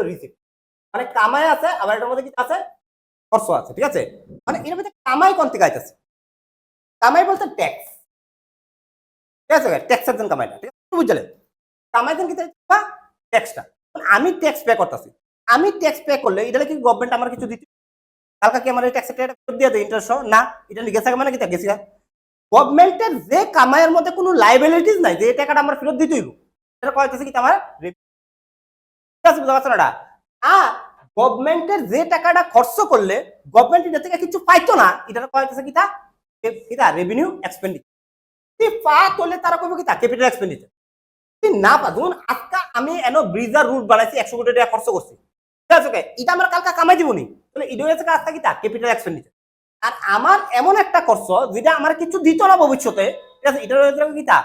রিসিপ্ট মানে কামাই আছে, আবার এটার মধ্যে কি আছে খরচ আছে, ঠিক আছে। মানে এর মধ্যে কামাই কোন থেকে আইতাছে, কামাই বলতে ট্যাক্স, ঠিক আছে ট্যাক্সের জন্য কামাইটা, ঠিক আছে বুঝলে কামাই জন্য কি ট্যাক্সটা, আমি ট্যাক্স পে করতেছি, আমি ট্যাক্স পে করলে এটা কি গভর্নমেন্ট আমার কিছু দিতে কালকা কি আমার এই ট্যাক্সের টাকা দিয়ে দেয় ইন্টারেস্ট না, এটা গেছে মানে কি গেছি গভর্নমেন্টের যে কামাইয়ের মধ্যে কোনো লাইবিলিটিস নাই যে টাকাটা আমার ফেরত দিতে হইব, এটা কইতেছে কি আমার ঠিক আছে বুঝতে পারছেন না? আর গভর্নমেন্টের যে টাকাটা খরচ করলে গভর্নমেন্ট এটা থেকে কিছু পাইতো না, এটা কইতেছে কি তা রেভিনিউ এক্সপেন্ডিচার। পা তোলে তারা কইব কি তা ক্যাপিটাল এক্সপেন্ডিচার। না পা ধরুন আজকে আমি এনো ব্রিজার রুট বানাইছি 100 কোটি টাকা খরচ করছি, ঠিক আছে এটা আমার কালকা কামাই দিবনি, তাহলে এটা হচ্ছে আজকে কি তা ক্যাপিটাল এক্সপেন্ডিচার। আর আমার এমন একটা খরচ যেটা আমার কিছু দিত না ভবিষ্যতে, ঠিক আছে এটা হচ্ছে কি তা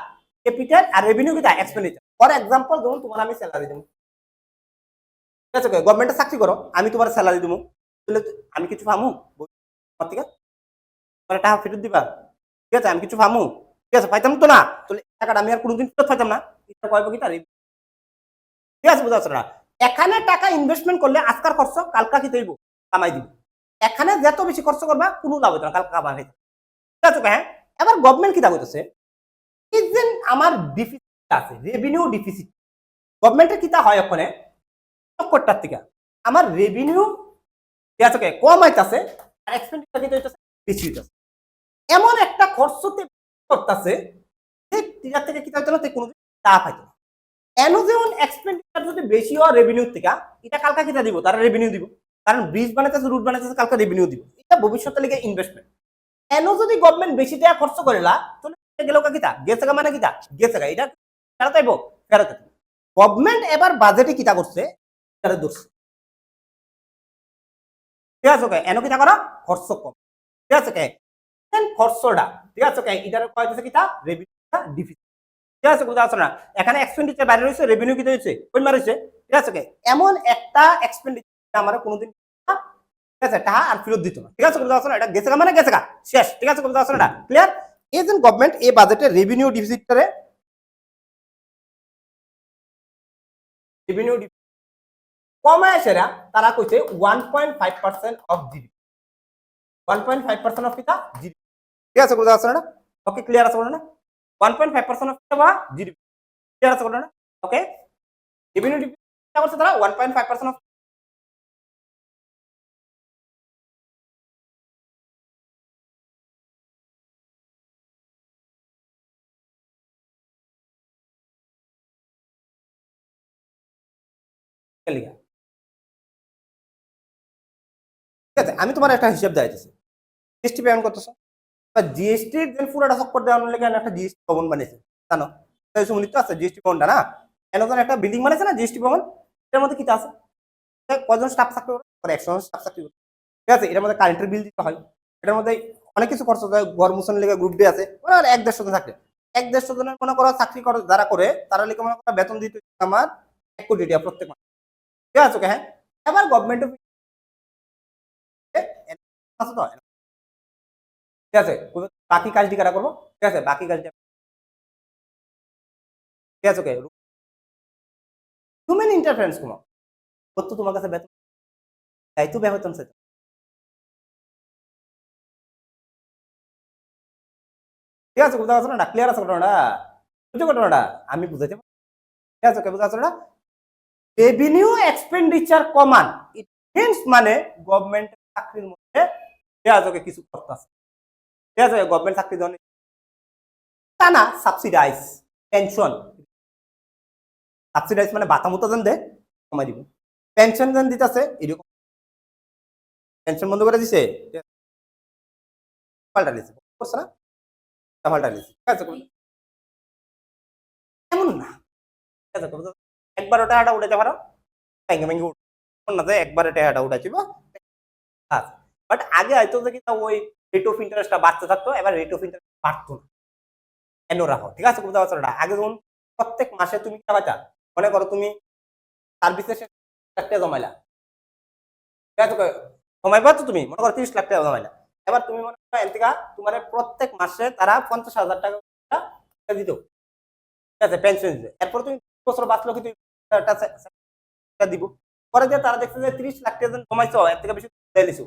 ক্যাপিটাল, আর রেভিনিউ কি তা এক্সপেন্ডিচার। ফর एग्जांपल ধরুন তোমার আমি স্যালারি দেব, ঠিক আছে গভর্নমেন্টে চাকরি করো, আমি তোমার স্যালারি দেবো, তাহলে আমি কিছু পামু ঠিক আছে তোমার টাকা ফেরত দিবা, ঠিক আছে আমি কিছু পামু, ঠিক আছে পাইতাম তো না, তাহলে টাকাটা আমি আর কোনোদিন ফেরত পাইতাম না, এটা কয়ব কি তা ঠিক আছে বুঝা যাচ্ছে না? এখানে টাকা ইনভেস্টমেন্ট করলে আজকার খরচ কালকা কি তৈব কামাই দিব, এখানে যত বেশি খরচ করবা কোনো লাভ হইতো না কালকা কামাই, ঠিক আছে হ্যাঁ। এবার গভর্নমেন্ট কি তা কইতেছে এই যে আমার ডিফিসিট আছে রেভিনিউ ডিফিসিট, গভর্নমেন্টের কি তা হয় ওখানে কোটার থেকে আমার রেভিনিউ ঠিক আছে কম আইতাছে আর এক্সপেন্ডিচার কি হইতাছে বেশি হইতাছে এমন একটা খরচতে করতেছে যে টিচার থেকে কি চাইতো না কোনো টাকা পাইতো না এনো যেমন এক্সপেন্ডিচার যদি বেশি হয় রেভিনিউ থেকে এটা কালকা কিটা দিব তারা রেভিনিউ দিব কারণ ব্রিজ বানাইতেছে রুট বানাইতেছে কালকা রেভিনিউ দিব এটা ভবিষ্যতে লিগে ইনভেস্টমেন্ট এনো যদি গভর্নমেন্ট বেশি টাকা খরচ করেলা তাহলে গেল কিটা গেছে মানে কিটা গেছে এটা ফেরত আইব ফেরত গভর্নমেন্ট এবার বাজেটে কিটা করছে এটা ধরছে ঠিক আছে ওকে এনো কিটা করা খরচ কম ঠিক আছে ওকে খরচটা ঠিক আছে ওকে এটার কয়তেছে কিটা রেভিনিউটা ডিফিসিট ঠিক আছে বুঝা আছে না এখানে এক্সপেন্ডিচার বাইরে রয়েছে রেভিনিউ কি হয়েছে কোন মারিছে ঠিক আছে ওকে এমন একটা এক্সপেন্ডিচার আমরা কোনোদিন ঠিক আছে টাকা আর ফেরত দিত না ঠিক আছে বুঝা আছে না এটা গেছে মানে গেছে শেষ ঠিক আছে বুঝা আছে না ক্লিয়ার এই যে গভর্নমেন্ট এই বাজেটে রেভিনিউ ডিফিসিটটারে রেভিনিউ কমায় সেরা তারা কইছে 1.5% অফ জিডিপি 1.5% অফ কিটা জিডিপি ঠিক আছে বুঝা আছে না ওকে ক্লিয়ার আছে না 1.5% of the GDP. Clear আছে না? Okay. Revenue ডিফিসিট করছে তারা 1.5% of লিগা ঠিক আছে আমি তোমার একটা হিসাব দেখাইতেছি জিএসটি পেমেন্ট করতেছো বা জিএসটি এর পুরোটা চক্কর দেওয়ার লেগে একটা জিএসটি ভবন বানিয়েছে জানো তাই শুনিত আছে জিএসটি ভবনটা না এনজন একটা বিল্ডিং বানিয়েছে না জিএসটি ভবন এর মধ্যে কি আছে কয়জন স্টাফ চাকরি করে 100 জন স্টাফ চাকরি করে ঠিক আছে এর মধ্যে কারেন্টের বিল দিতে হয় এটার মধ্যে অনেক কিছু খরচ হয় ঘর মুছন লেগে গ্রুপ ডি আছে আর 1-1.5 জন থাকে 1-1.5 জনের মনে করো চাকরি করে যারা করে তারা লিখে মনে করো বেতন দিতে আমার 1 কোটি টাকা প্রত্যেক মাসে ঠিক আছে হ্যাঁ এবার গভর্নমেন্ট আছে তো ঠিক আছে বাকি কাজটি কারা করবো ঠিক আছে বাকি কাজটা ঠিক আছে ওকে হিউম্যান ইন্টারফারেন্স কোনো তো তোমার কাছে বেতন তাই তো বেতন চাইতো ঠিক আছে বুঝতে পারছো না ক্লিয়ার আছে ঘটনাটা বুঝছো ঘটনাটা আমি বুঝাইতে ঠিক আছে ওকে বুঝতে পারছো না রেভিনিউ এক্সপেন্ডিচার কমান ইট মিন্স মানে গভর্নমেন্ট চাকরির মধ্যে ঠিক আছে ওকে কিছু করতে আছে ঠিক আছে গভর্নমেন্ট চাকরি দেওয়া তা না সাবসিডাইজ পেনশন সাবসিডাইজ মানে বাতা মতো দেন দে কমাই দিব পেনশন দেন দিতেছে এরকম পেনশন বন্ধ করে দিছে পাল্টা দিছে করছে না পাল্টা দিছে ঠিক আছে এমন না ঠিক আছে একবার ওটা আটা উঠাতে পারো ভেঙে ভেঙে না যে একবার এটা আটা উঠাইছিল বাট আগে হয়তো যে কিনা ওই রেট অফ ইন্টারেস্টটা বাড়তে থাকতো এবার রেট অফ ইন্টারেস্ট বাড়তো না এনো রাখো ঠিক আছে বুঝতে পারছো না আগে যখন প্রত্যেক মাসে তুমি কি পাইতা মনে করো তুমি সার্ভিসের টাকা জমাইলা ঠিক আছে জমাইবা তো তুমি মনে করো 30 লাখ টাকা জমাইলা এবার তুমি মনে করো এর থেকে তোমার প্রত্যেক মাসে তারা 50,000 টাকা দিত ঠিক আছে পেনশন দিতে এরপর তুমি বছর বাঁচলো কি তুমি দিব পরে যে তারা দেখছে যে 30 লাখ টাকা জমাইছো এর থেকে বেশি দিছো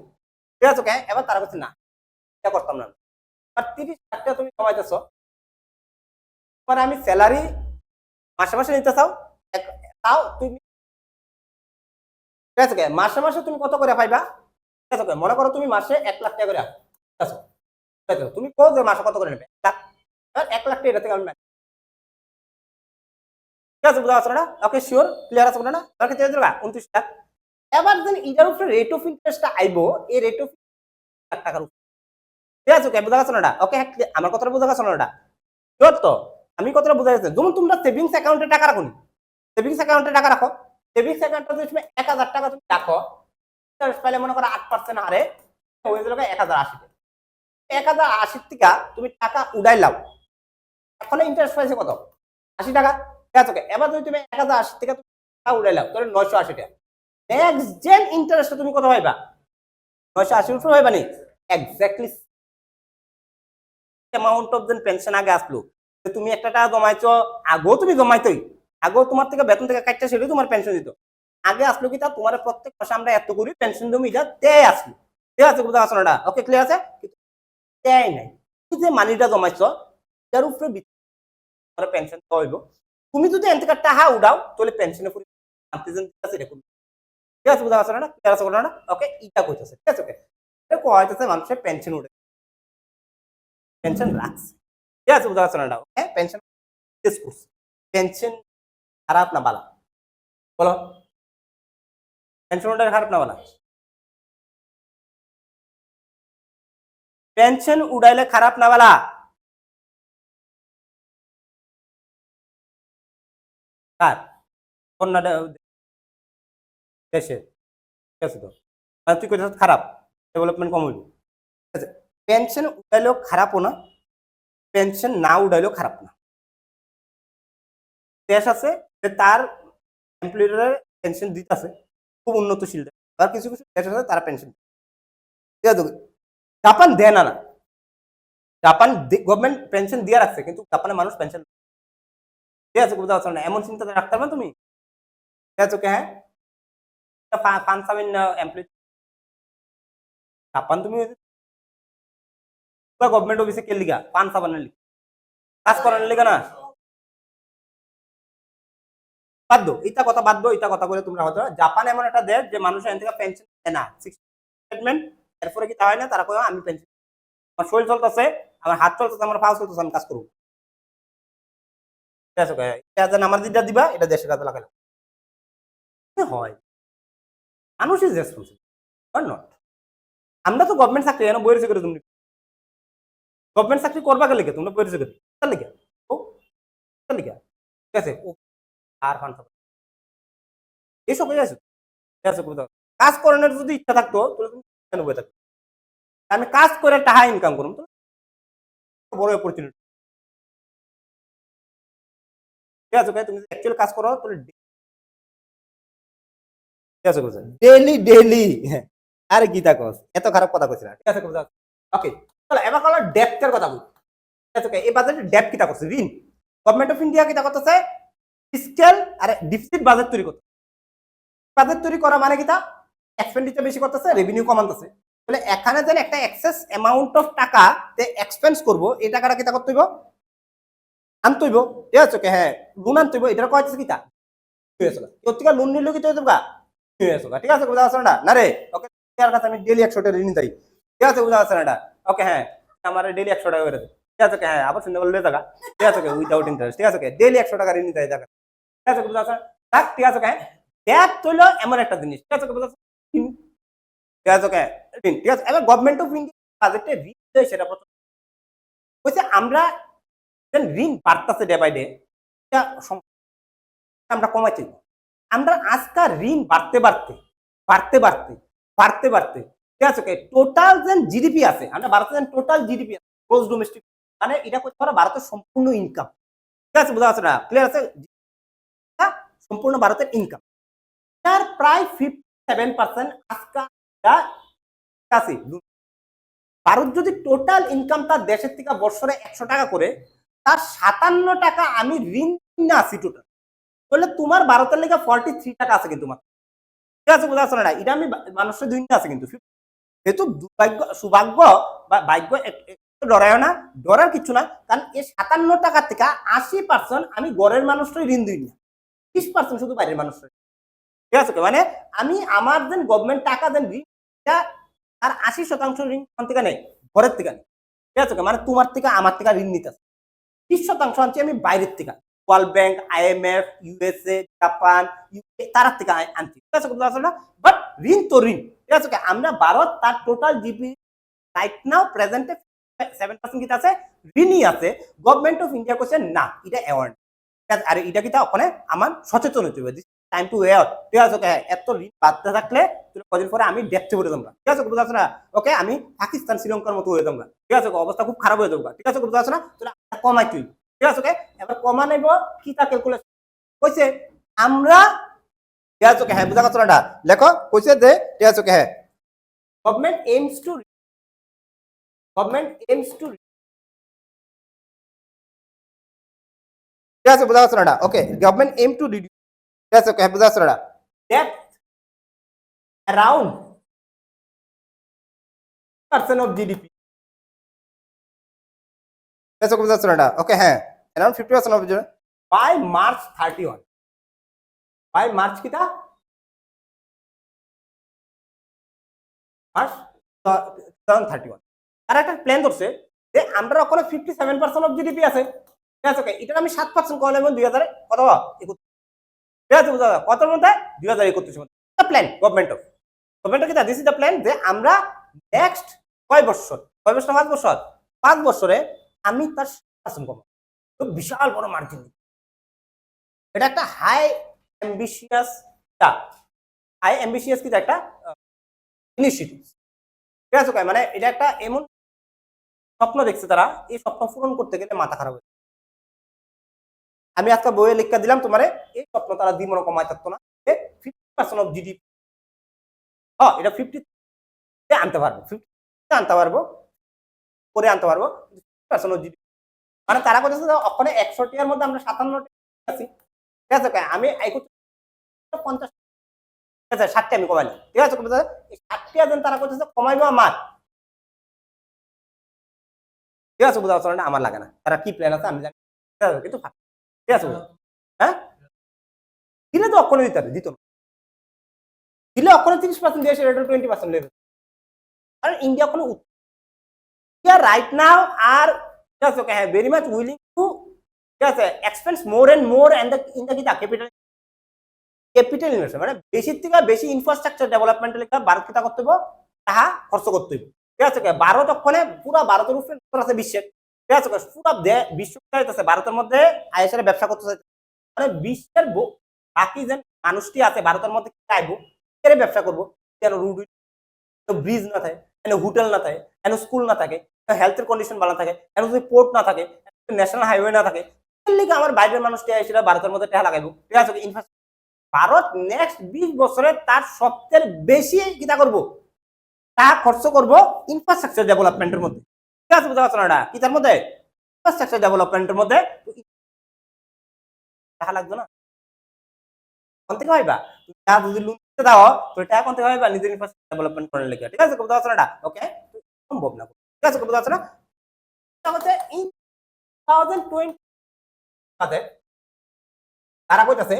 ঠিক আছে ওকে এবার তারা বলছে না এটা করতাম না আর 30 লাখ টাকা তুমি জমাইতেছো মানে আমি স্যালারি মাসে মাসে নিতে চাও তাও তুমি ঠিক আছে মাসে মাসে তুমি কত করে পাইবা ঠিক আছে মনে করো তুমি মাসে 1 লাখ টাকা করে আছো তুমি কো যে মাসে কত করে নেবে 1 লাখ টাকা থেকে আমি ঠিক আছে বুঝা আছে না ওকে শিওর ক্লিয়ার আছে না তাহলে কি দেবা 29 লাখ এবার দেন এটার উপরে রেট অফ ইন্টারেস্টটা আইবো এই রেট অফ লাখ টাকার উপর ঠিক আছে ওকে বুঝা গেছে না ওকে আমার কথাটা বুঝা গেছে না শিওর তো আমি কথাটা বুঝা গেছে যেমন তোমরা সেভিংস অ্যাকাউন্টে টাকা রাখো সেভিংস অ্যাকাউন্টে টাকা রাখো সেভিংস অ্যাকাউন্টে যদি তুমি 1000 টাকা তুমি রাখো ইন্টারেস্ট পাইলে মনে করো 8% হারে হয়ে গেল 1080 1080 টাকা তুমি টাকা উড়াই লাও এখন ইন্টারেস্ট পাইছে কত 80 টাকা ঠিক আছে ওকে এবার যদি তুমি 1080 টাকা তুমি টাকা উড়াই লাও তাহলে 980 টাকা নেক্সট জেন ইন্টারেস্ট তুমি কত পাইবা 980 উপরে পাইবা নি exactly amount of then pension আগে আসলো তুমি একটা টাকা জমাইছো আগেও তুমি জমাইতোই আগেও তোমার থেকে বেতন থেকে কাটতে সেটাই তোমার পেনশন দিত আগে আসলো কি তা তোমার প্রত্যেক মাসে আমরা এত করি পেনশন জমি এটা দেয় আসলো ঠিক আছে বুঝতে পারছো না ওকে ক্লিয়ার আছে দেয় নাই তুমি যে মানিটা জমাইছো তার উপরে পেনশন হইব তুমি যদি এন থেকে টাকা উড়াও তাহলে পেনশনের পুরো এরকম ঠিক আছে বুঝতে পারছো না ক্লিয়ার আছে না ওকে ইটা কইতেছে ঠিক আছে ওকে কয়তেছে মানুষের পেনশন উঠে পেনশন রাখছে, ঠিক আছে বুঝতে পারছো না? হ্যাঁ পেনশন করছে, পেনশন খারাপ না বালা বলো, পেনশন উঠালে খারাপ না বালা? পেনশন উড়াইলে খারাপ না বালা? কার? কন্যা দেশে, ঠিক আছে তো, তুই কইতে খারাপ, ডেভেলপমেন্ট কম হইব, ঠিক আছে? পেনশন উঠাইলেও খারাপও না, পেনশন না উঠাইলেও খারাপ না। দেশ আছে যে তার এমপ্লয়িরা পেনশন দিতেছে, খুব উন্নতশীল দেশ, আর কিছু কিছু দেশ আছে তারা পেনশন, ঠিক আছে? জাপান দেয় না, জাপান গভর্নমেন্ট পেনশন দিয়ে রাখছে, কিন্তু জাপানের মানুষ পেনশন, ঠিক আছে বুঝতে পারছো না? এমন চিন্তা রাখতে পারবে তুমি, ঠিক আছে? হ্যাঁ ফান্ড সামিন এমপ্লয়ি জাপান, তুমি গভর্নমেন্ট অফিসে কে লিগা ফান্ড সাবানের লিগা, কাজ করানোর লিগা না, বাধ্য, এটা কথা বাধ্য, এটা কথা বলে তোমরা হয়তো জাপান এমন একটা দেশ যে মানুষ এখান থেকে পেনশন দেয় না, স্টেটমেন্ট, এরপরে কি তা হয় না, তারা কয় আমি পেনশন, আমার শরীর চলতেছে, আমার হাত চলতেছে, আমার পা চলতেছে, আমি কাজ করবো, ঠিক আছে? এটা আমার যেটা দিবা এটা দেশের কাজে লাগাই হয়, মানুষ ইজ রেসপন্সিবল আর নট। আমরা তো গভর্নমেন্ট চাকরি এনে বইয়েছে করে, তুমি গভর্নমেন্ট চাকরি করবা গেলে তোমরা বইয়েছে করে তার লিখা ও তার লিখা, ঠিক আছে? ও আর ফান্ড এইসব হয়ে আছে, ঠিক আছে? কাজ করানোর যদি ইচ্ছা থাকতো তাহলে তুমি কেন বয়ে থাকতো? আমি কাজ করে টাকা ইনকাম করুন তো, বড় অপরচুনিটি, ঠিক আছে? তুমি অ্যাকচুয়াল কাজ করো তাহলে, ঠিক আছে? ডেইলি ডেইলি, আরে গীতা কস এত খারাপ কথা কইছ না, ঠিক আছে? ওকে চলো এবার কল ডেপ্থের কথা বলি, ঠিক আছে? এই বাজেটে ডেপ্থ কিটা করছে, ঋণ, গভর্নমেন্ট অফ ইন্ডিয়া কিটা করতেছে, ফিসক্যাল আর ডিফিসিট বাজেট তৈরি করতে, বাজেট তৈরি করা মানে কিটা, এক্সপেন্ডিচার বেশি করতেছে, রেভিনিউ কমাতেছে, বলে এখানে যেন একটা এক্সেস অ্যামাউন্ট অফ টাকা এক্সপেন্স করব, এই টাকাটা কিটা করতে হইব, আনতে হইব, ঠিক আছে? হ্যাঁ লোন আনতে হইব, এটা কয়েছে কিটা হয়েছিল, তোর থেকে লোন নিলেও কি হইতে হয়েছে, ঠিক আছে? বুঝা যাচ্ছে না রে? ওকে তার কাছে আমি ডেইলি 100 টাকা ঋণ চাই, ঠিক আছে? বুঝা যাচ্ছে না? ওকে হ্যাঁ আমার ডেইলি 100 টাকা করে দে, ঠিক আছে? হ্যাঁ আবার শুনতে বললে টাকা, ঠিক আছে? উইদাউট ইন্টারেস্ট, ঠিক আছে? ডেইলি 100 টাকা ঋণ চাই টাকা, ঠিক আছে? বুঝা যাচ্ছে থাক, ঠিক আছে? হ্যাঁ ট্যাক্স হইলো এমন একটা জিনিস, ঠিক আছে? বুঝা যাচ্ছে, ঠিক আছে? ঋণ, ঠিক আছে? এবার গভর্নমেন্ট অফ ইন্ডিয়া বাজেটে ঋণ দেয়, সেটা প্রথম বলছে আমরা ঋণ বাড়তেছে ডে বাই ডে, এটা আমরা কমাইছি, আমরা আজকাল ঋণ বাড়তে বাড়তে বাড়তে বাড়তে বাড়তে বাড়তে, ঠিক আছে? টোটাল যে জিডিপি আছে, আমরা ভারতের যে টোটাল জিডিপি আছে, গ্রোস ডোমেস্টিক, মানে এটা করতে পারো ভারতের সম্পূর্ণ ইনকাম, ঠিক আছে? বোঝা যাচ্ছে না? ক্লিয়ার আছে? সম্পূর্ণ ভারতের ইনকাম, তার প্রায় 57% আজকাল আছে। ভারত যদি টোটাল ইনকাম তার দেশের থেকে বছরে 100 টাকা করে, তার 57 টাকা আমি ঋণ না আছি টোটাল, বললে তোমার ভারতের লেগে 43 টাকা আছে কিন্তু, ঠিক আছে? বোঝা যাচ্ছে না? এটা আমি মানুষের দুই আছে কিন্তু, যেহেতু দুর্ভাগ্য সৌভাগ্য বা ভাগ্য ডরায় না, ডরার কিছু না, কারণ এই 57 টাকা থেকে 80% আমি ঘরের মানুষটাই ঋণ দিই না, 20% শুধু বাইরের মানুষটাই, ঠিক আছে? মানে আমি আমার দেন গভর্নমেন্ট টাকা দেন ঋণ, আর 80% ঋণ থেকে নেই, ঘরের থেকে নেই, ঠিক আছে? মানে তোমার থেকে আমার থেকে ঋণ নিতে 20% আনছি আমি বাইরের থেকে, world bank, IMF, USA, Japan, UK, তার থেকে আনছি, ঠিক আছে? বাট ঋণ তো ঋণ, ঠিক আছে? আমরা ভারত তার টোটাল জিপি রাইট নাও প্রেজেন্টে 7% কিটা আছে, ঋণই আছে। গভর্নমেন্ট অফ ইন্ডিয়া কোশ্চেন না, এটা অ্যাওয়ার্ড, ঠিক আছে? আর এটা কিটা ওখানে আমার সচেতন হতে হবে, টাইম টু ওয়ে আউট, ঠিক আছে? এত ঋণ বাড়তে থাকলে কদিন পরে আমি দেখতে পড়ে যাবো, ঠিক আছে? বুঝতে পারছো না? ওকে আমি পাকিস্তান শ্রীলঙ্কার মতো হয়ে যাবো, ঠিক আছে? অবস্থা খুব খারাপ হয়ে যাবো, ঠিক আছে? বুঝতে পারছো না? কমাই তুই, ঠিক আছে? এবার কমা নেব কি তা ক্যালকুলেশন কইছে আমরা, ঠিক আছে? হ্যাঁ বুঝা পারছো না? লেখো কইছে যে, ঠিক আছে? হ্যাঁ গভর্নমেন্ট এইমস টু, ঠিক আছে? বুঝা পারছো না? ওকে গভর্নমেন্ট এইম টু রিডিউস, ঠিক আছে? হ্যাঁ বুঝা পারছো না? ডেট অ্যারাউন্ড % অফ জিডিপি, ঠিক আছে? বুঝা পারছো না? ওকে হ্যাঁ around 50% of by March 31, by March কিটা মার্চ 2031, তারা একটা প্ল্যান করছে, যে আমরা ওখানে 57% অফ জিডিপি আছে, ঠিক আছে ওকে, এটা আমি 7% করলে এবং 2000 কত 21, ঠিক আছে বুঝা কত মধ্যে 2031 মধ্যে প্ল্যান গভর্নমেন্ট কি দিস ইজ দ্য প্ল্যান যে আমরা নেক্সট কয় বছর 5 বছরে আমি তার 7% কমাবো, তো বিশাল বড় মার্জিন, এটা একটা হাই অ্যাম্বিশিয়াস কি একটা ইনিশিয়েটিভ, ঠিক আছে মানে এটা একটা এমন স্বপ্ন দেখছে তারা, এই স্বপ্ন পূরণ করতে গেলে মাথা খারাপ হয়ে, আমি আজকে বইয়ে লিখা দিলাম তোমারে, এই স্বপ্ন তারা দ্বিমূল্য কমায় থাকতো না, 50% অফ জিডিপি, হ্যাঁ এটা 50 আনতে পারবো, 50 আনতে পারবো, করে আনতে পারবো 50% অফ জিডিপি, মানে তারা বলতেছে ওখানে 100 টাকার মধ্যে আমরা 57 আছি, ঠিক আছে আমি 50 ঠিক আছে 60 আমি কমাইলাম, ঠিক আছে 60 দিন তারা করতেছে কমাইবো আমার, ঠিক আছে বুঝা যাচ্ছে না, আমার লাগে না তারা কি প্ল্যান আছে আমি জানি, কিন্তু ঠিক আছে হ্যাঁ দিলে তো অক্ষরে দিতে হবে, দিত না দিলে অক্ষরে 30% দিয়ে সেটা 20% লেবে, কারণ ইন্ডিয়া কোনো ইন্ডিয়া রাইট নাও আর ঠিক আছে ওকে হ্যাঁ ভেরি মাচ উইলিং টু ঠিক আছে expense more and more and in the capital investment, মানে বেশি থেকে বেশি ইনফ্রাস্ট্রাকচার ডেভেলপমেন্টের লেগে ভারত কিতা করতে হবে, তাহা খরচ করতে হবে, ঠিক আছে ভারত ওখানে পুরা ভারতের উপরে আছে বিশ্বের, ঠিক আছে পুরা বিশ্ব চাইতেছে ভারতের মধ্যে আইএসএর ব্যবসা করতে চাইছে, মানে বিশ্বের বাকি যে মানুষটি আছে ভারতের মধ্যে চাইবো এর ব্যবসা করবো, কেন রুড ব্রিজ না থাকে, কেন হোটেল না থাকে, কেন স্কুল না থাকে, হেলথের কন্ডিশন ভালো থাকে, কেন যদি পোর্ট না থাকে, ন্যাশনাল হাইওয়ে না থাকে, এর লিগে আমার বাইরের মানুষটি সেটা ভারতের মধ্যে টাকা লাগাইবো, ঠিক আছে ভারত নেক্সট 20 বছরে তার সবচেয়ে বেশি কিটা করব তা খরচ করব ইনফ্রাস্ট্রাকচার ডেভেলপমেন্টের মধ্যে, ঠিক আছে বুঝতে পারছো না কি তার মধ্যে ইনফ্রাস্ট্রাকচার ডেভেলপমেন্টের মধ্যে টাকা লাগবে না, কোন থেকে হইবা টাকা যদি লোন দিতে দাও তো টাকা কোন থেকে হইবা নিজের ইনফ্রাস্ট্রাকচার ডেভেলপমেন্ট করার লাগে, ঠিক আছে বুঝতে পারছো না ওকে সম্ভব না, ঠিক আছে বুঝতে পারছো না, তাহলে ইন 2020 তাদের তারা কইতাছে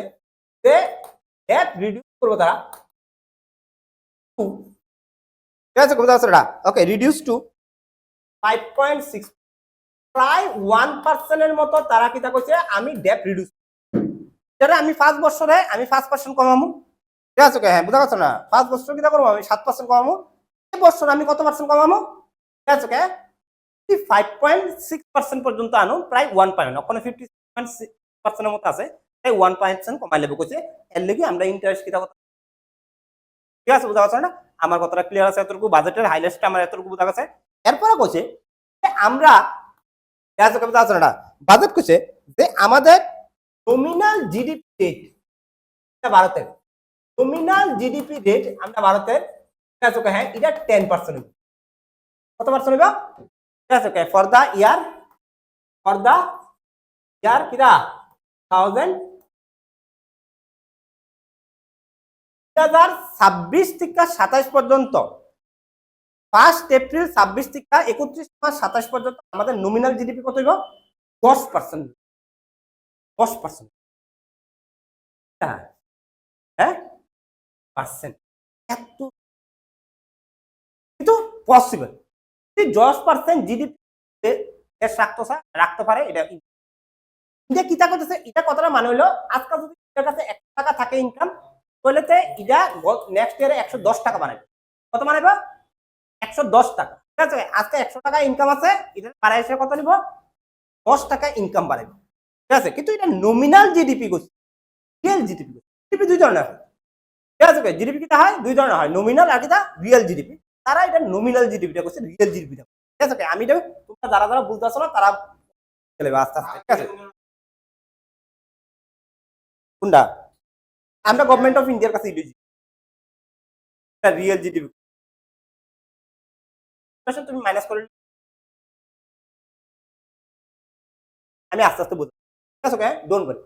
যে ডেট রিডিউস করব তারা, ঠিক আছে বুঝতে পারছো না ওকে রিডিউস টু 5.6, প্রায় 1% এর মতো তারা কিটা কইছে আমি ডেট রিডিউস, যেটা আমি 5 বছরে আমি 5% কমামু, ঠিক আছে হ্যাঁ বুঝা পারছো না 5 বছর কিটা করবো আমি 7% কমামু, এই বছর আমি কত পার্সেন্ট কমামু, ঠিক আছে 5.6% পর্যন্ত আনো, প্রায় 1 ওখানে 50.6% এর মতো আছে, তাই 1% কমাই লেবো কইছে, এর লাগি আমরা ইন্টারেস্ট কিটা কথা, ঠিক আছে বুঝা পারছো না আমার কথাটা ক্লিয়ার আছে, এতটুকু বাজেটের হাইলাইটটা আমার এতটুকু বুঝা গেছে, এরপরে কইছে আমরা বাজেট কইছে যে আমাদের নমিনাল জিডিপি রেট ভারতের, নমিনাল জিডিপি রেট আমরা ভারতের, ঠিক আছে হ্যাঁ এটা 10%, কত পার্সেন্ট হবে, ঠিক আছে ফর দা ইয়ার কিরা 2026 থেকে 27 পর্যন্ত, 1 এপ্রিল 26 থেকে 31 মার্চ 27 পর্যন্ত আমাদের নমিনাল জিডিপি কত হইব 10%, 10% হ্যাঁ পার্সেন্ট, এত কিন্তু পসিবল 10% জিডিপি রাখতে পারে, এটা ইন্ডিয়া কিতা করতেছে, এটা কতটা মানে হইলো আজকাল যদি এটার কাছে 1 টাকা থাকে ইনকাম তাহলে এটা নেক্সট ইয়ারে 110 টাকা বানাবে, কত বানাবে 110 টাকা, ঠিক আছে আজকে 100 টাকা ইনকাম আছে, এটা বাড়াই এসে কত নিব 10 টাকা ইনকাম বাড়াবে, ঠিক আছে কিন্তু এটা নমিনাল জিডিপি করছে, রিয়েল জিডিপি জিডিপি দুই ধরনের হয়, ঠিক আছে জিডিপি কিটা হয় দুই ধরনের হয়, নমিনাল আর কিটা রিয়েল জিডিপি, তারা এটা নমিনাল জিডিপিটা করছে, রিয়েল জিডিপিটা, ঠিক আছে আমি এটা তোমরা যারা যারা বুঝতে পারছো না তারা চলে আস্তে আস্তে, ঠিক আছে কোনটা আমরা গভর্নমেন্ট অফ ইন্ডিয়ার কাছে ইডিজি রিয়েল জিডিপি তুমি মাইনাস করে আমি আস্তে আস্তে বুঝবো, ঠিক আছে ডোন্ট ওয়ারি,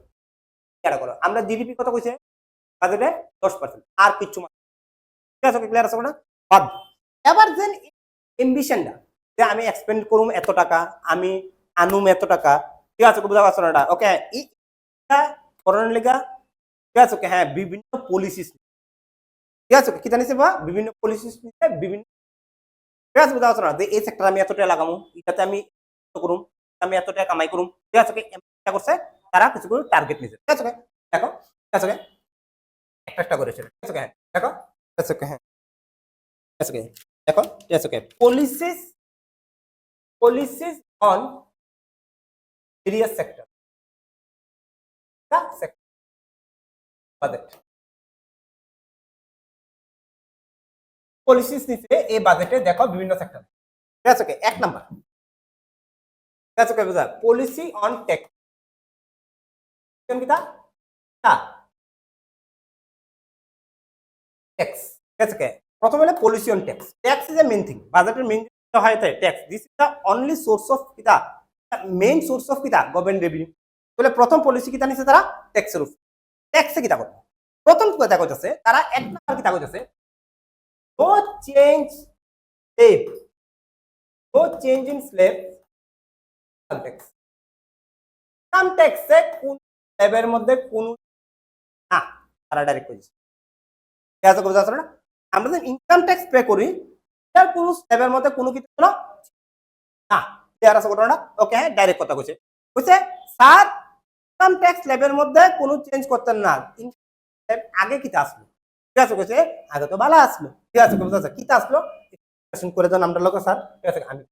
এটা করো আমরা জিডিপি কত কইছে বাজেটে 10%, আর কিছু ঠিক আছে ক্লিয়ার আছে না বাদ, এবার দেন এমবিশনটা যে আমি এক্সপেন্ড করুম এত টাকা, আমি আনুম এত টাকা, ঠিক আছে বুঝা পারছো না ওকে এইটা করার লেগা, ঠিক আছে হ্যাঁ বিভিন্ন পলিসি, ঠিক আছে কি জানিস বা বিভিন্ন পলিসি বিভিন্ন ঠিক আছে বুঝা যাচ্ছে না যে এই সেক্টর আমি এত টাকা লাগামু এটাতে আমি করুম আমি এত টাকা কামাই করুম ঠিক আছে এটা করছে তারা কিছু করে টার্গেট নিছে ঠিক আছে দেখো ঠিক আছে একটা করেছে ঠিক আছে দেখো ঠিক আছে হ্যাঁ ঠিক আছে দেখো ঠিক আছে policies on various sectors the sector budget policies নিচে এই বাজেটে দেখো বিভিন্ন সেক্টর ঠিক আছে এক নাম্বার ঠিক আছে বুঝা পলিসি অন ট্যাক্স কেন কিটা ট্যাক্স ঠিক আছে প্রথম হলো policy on tax tax is a main thing বাজেটের মেইন হয় তাই tax this is the only source of কিটা মেইন সোর্স অফ কিটা গভর্নমেন্ট রেভিনিউ তাহলে প্রথম পলিসি কিটা নিছে তারা ট্যাক্সের উপর ট্যাক্সে কিটা করবে প্রথম কথা কইতাছে তারা এক নাম্বার কিটা কইতাছে no change slave no change in slave tax income ট্যাক্সে কোন স্ল্যাবের মধ্যে কোন না তারা ডাইরেক্ট কইছে ঠিক আছে বুঝা যাচ্ছে না আমরা যে ইনকাম ট্যাক্স পে করি তার কোন স্ল্যাবের মধ্যে কোনো কিছু না না দেয়ার আছে ঘটনা ওকে হ্যাঁ ডাইরেক্ট কথা কইছে কইছে স্যার ইনকাম ট্যাক্স স্ল্যাবের মধ্যে কোনো চেঞ্জ করতেন না আগে কিটা আসলো ঠিক আছে কইছে আগে তো ভালো আসলো ঠিক আছে বুঝা যাচ্ছে কিটা আসলো এক্সপ্লেনেশন করে দেন আমরা লোক স্যার ঠিক আছে আমি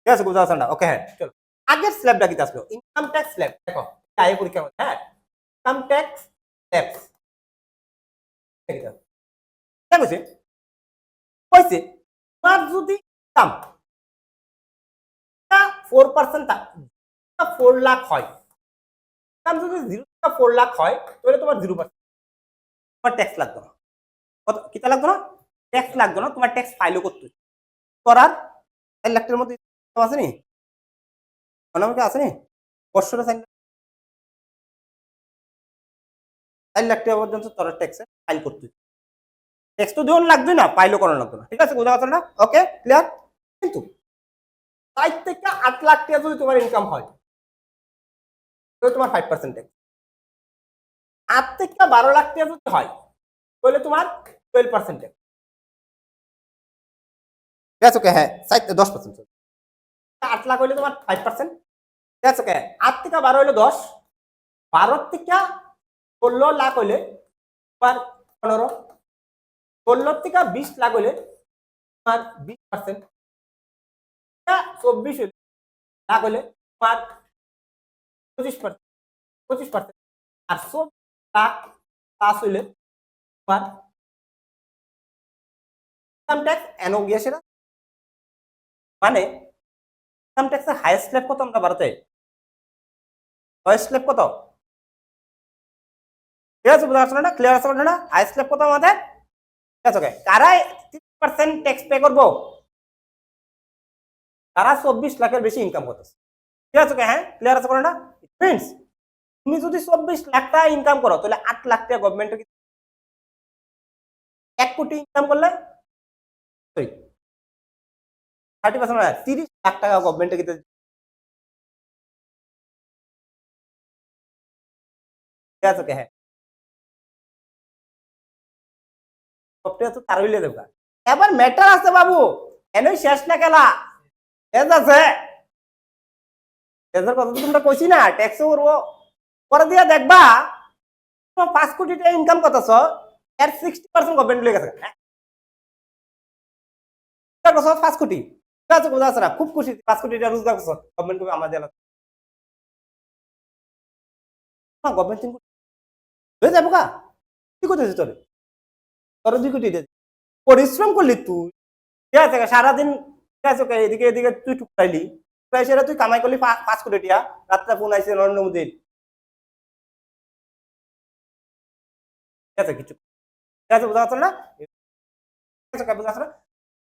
ঠিক আছে বুঝা যাচ্ছে না ওকে হ্যাঁ চলো আগের স্ল্যাবটা কিটা আসলো ইনকাম ট্যাক্স স্ল্যাব দেখো আয় পরীক্ষা হ্যাঁ ইনকাম ট্যাক্স স্ল্যাবস কইছে তোমার যদি ইনকাম 4% 4 লাখ হয় ইনকাম যদি 0 থেকে 4 লাখ হয় তাহলে তোমার 0% তোমার ট্যাক্স লাগবে না কত কিটা লাগবে না ট্যাক্স লাগবে না তোমার ট্যাক্স ফাইলও করতে করার 4 লাখ টাকার মধ্যে আছে নি অনামিকা আছে নি বছরে 4 লাখ টাকা পর্যন্ত তোর ট্যাক্স ফাইল করতে ট্যাক্স তো দেওয়ার লাগবে না ফাইলও করানো লাগবে না ঠিক আছে বোঝা গেল না ওকে ক্লিয়ার কিন্তু 4 থেকে 8 লাখ টাকা যদি তোমার ইনকাম হয় তাহলে তোমার 5% ট্যাক্স 8 থেকে 12 লাখ টাকা যদি হয় তাহলে তোমার 12% ট্যাক্স ঠিক আছে ওকে হ্যাঁ 10% 8 লাখ হইলে তোমার 5% ঠিক আছে ওকে 8 থেকে 12 হইলে 10 12 থেকে 16 লাখ হইলে তোমার 15 16 থেকে 20 লাখ হইলে তোমার 20% 24 লাখ হইলে তোমার 25% আর 100 লাখ পাস হইলে তোমার ইনকাম ট্যাক্স এনো গিয়েছে না মানে ইনকাম ট্যাক্সের হাইয়েস্ট স্ল্যাব কত আমরা ভারতে হাইয়েস্ট স্ল্যাব কত ঠিক আছে বুঝা যাচ্ছে না ক্লিয়ার আছে না হাইয়েস্ট স্ল্যাব কত আমাদের ঠিক আছে ওকে কারা 30% ট্যাক্স পে করবো তারা 24 লাখের বেশি ইনকাম করতেছে ঠিক আছে ওকে হ্যাঁ ক্লিয়ার আছে না মিন্স তুমি যদি 24 লাখ টাকা ইনকাম করো তাহলে 8 লাখ টাকা গভর্নমেন্টকে 1 কোটি ইনকাম করলে সরি 30% 30 লাখ টাকা গভর্নমেন্টকে দিতে ঠিক আছে ওকে হ্যাঁ সফটওয়্যার তো তার হইলে দেবা এবার ম্যাটার আছে বাবু এনেই শেষ না খেলা এজ আছে এজের কথা তো তোমরা কইছি না ট্যাক্স করবো পরে দিয়া দেখবা 5 কোটি টাকা ইনকাম করতেছ এর 60% গভর্নমেন্ট লয়ে গেছে 5 কোটি ঠিক আছে বোঝা যাচ্ছে না খুব খুশি 5 কোটি টাকা রোজগার করছ গভর্নমেন্ট করবে আমাদের এলাকা হ্যাঁ গভর্নমেন্ট হয়ে যাবো কা কি করতেছিস তোর তোর 2 কোটি পরিশ্রম করলি তুই ঠিক আছে সারাদিন ঠিক আছে এদিকে এদিকে তুই টুকরাইলি সেটা তুই কামাই করলি 5 কোটি টাকা রাত্রে ফোন আইছে নরেন্দ্র মোদীর ঠিক আছে কিছু ঠিক আছে বোঝা যাচ্ছে না বোঝা যাচ্ছে না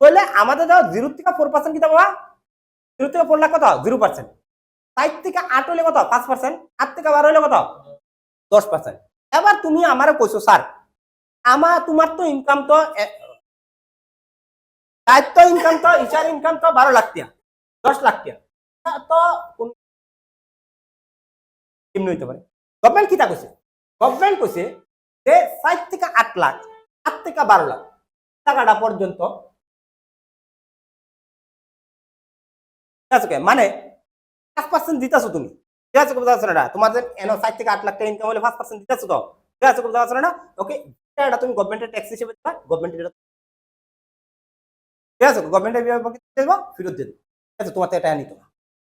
তাহলে আমাদের যাও 0 থেকে 4% কিতা বাবা 0 থেকে 4 লাখ কত 0% 4 থেকে 8 হলে কত 5% 8 থেকে 12 হলে কত 10% এবার তুমি আমারে কইছো স্যার তোমার তো ইনকাম তো দায়িত্ব ইনকাম তো ইশার ইনকাম তো 12 লাখ টাকা 10 লাখ টাকা তো কেমন হইতে পারে গভর্নমেন্ট কিতা কইছে গভর্নমেন্ট কইছে যে 4 থেকে 8 লাখ 8 থেকে 12 লাখ টাকাটা পর্যন্ত ঠিক আছে মানে 5% দিতেছো তুমি, ঠিক আছে বুঝা যাচ্ছে না? তোমাদের এনো 7 থেকে 8 লাখ টাকা ইনকাম হলে 5% দিতেছো তো, ঠিক আছে বুঝা যাচ্ছে না? ওকে, এটা তুমি গভর্নমেন্টের ট্যাক্স হিসেবে দিবা, গভর্নমেন্ট এটা, ঠিক আছে গভর্নমেন্টের বিভাগে দেবা, ফেরত দিয়ে দেবে, ঠিক আছে তোমার থেকে টাকা নিত না।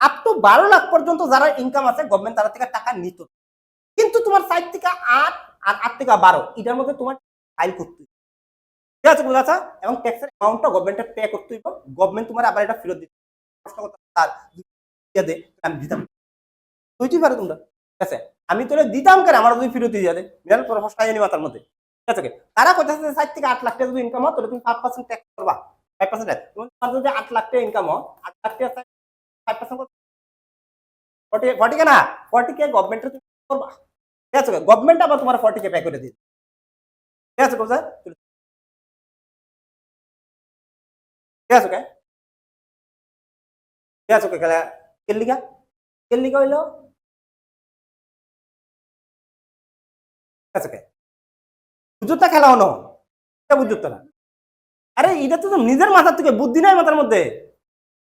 আপ টু 12 লাখ পর্যন্ত যারা ইনকাম আছে গভর্নমেন্ট তারা থেকে টাকা নিত, কিন্তু তোমার 7 থেকে 8 আর 8 থেকে 12 এটার মধ্যে তোমার ফাইল করতে হবে, ঠিক আছে বুঝা যাচ্ছে? এবং ট্যাক্সের অ্যামাউন্টটা গভর্নমেন্টে পে করতে হবে, গভর্নমেন্ট তোমার আবার এটা ফেরত দিতে প্রশ্ন করতে তার দিয়ে দে আমি দিতাম, বুঝতেই পারো তোমরা, ঠিক আছে? আমি তোরে দিতাম কেন, আমার যদি ফেরত দিয়ে দে মেল তোর ফসকা জানি মাথার মধ্যে, ঠিক আছে? তারা কইতাছে 7 থেকে 8 লাখ টাকা যদি ইনকাম হয় তাহলে তুমি 5% ট্যাক্স করবা, 5% ট্যাক্স, তোমার যদি 8 লাখ টাকা ইনকাম হয় 8 লাখ টাকা 5% 40 40 কে না 40 কে গভর্নমেন্টে তুমি করবা, ঠিক আছে? গভর্নমেন্ট আবার তোমার 40 কে পে করে দিবে, ঠিক আছে বুঝা? ঠিক আছে কে, ঠিক আছে কে কেলা কেলিগা কেলিগা হইলো, ঠিক আছে কে বুঝুতা খেলা হনো, এটা বুঝুতা না, আরে এটা তো নিজের মাথার থেকে বুদ্ধি নাই মাথার মধ্যে,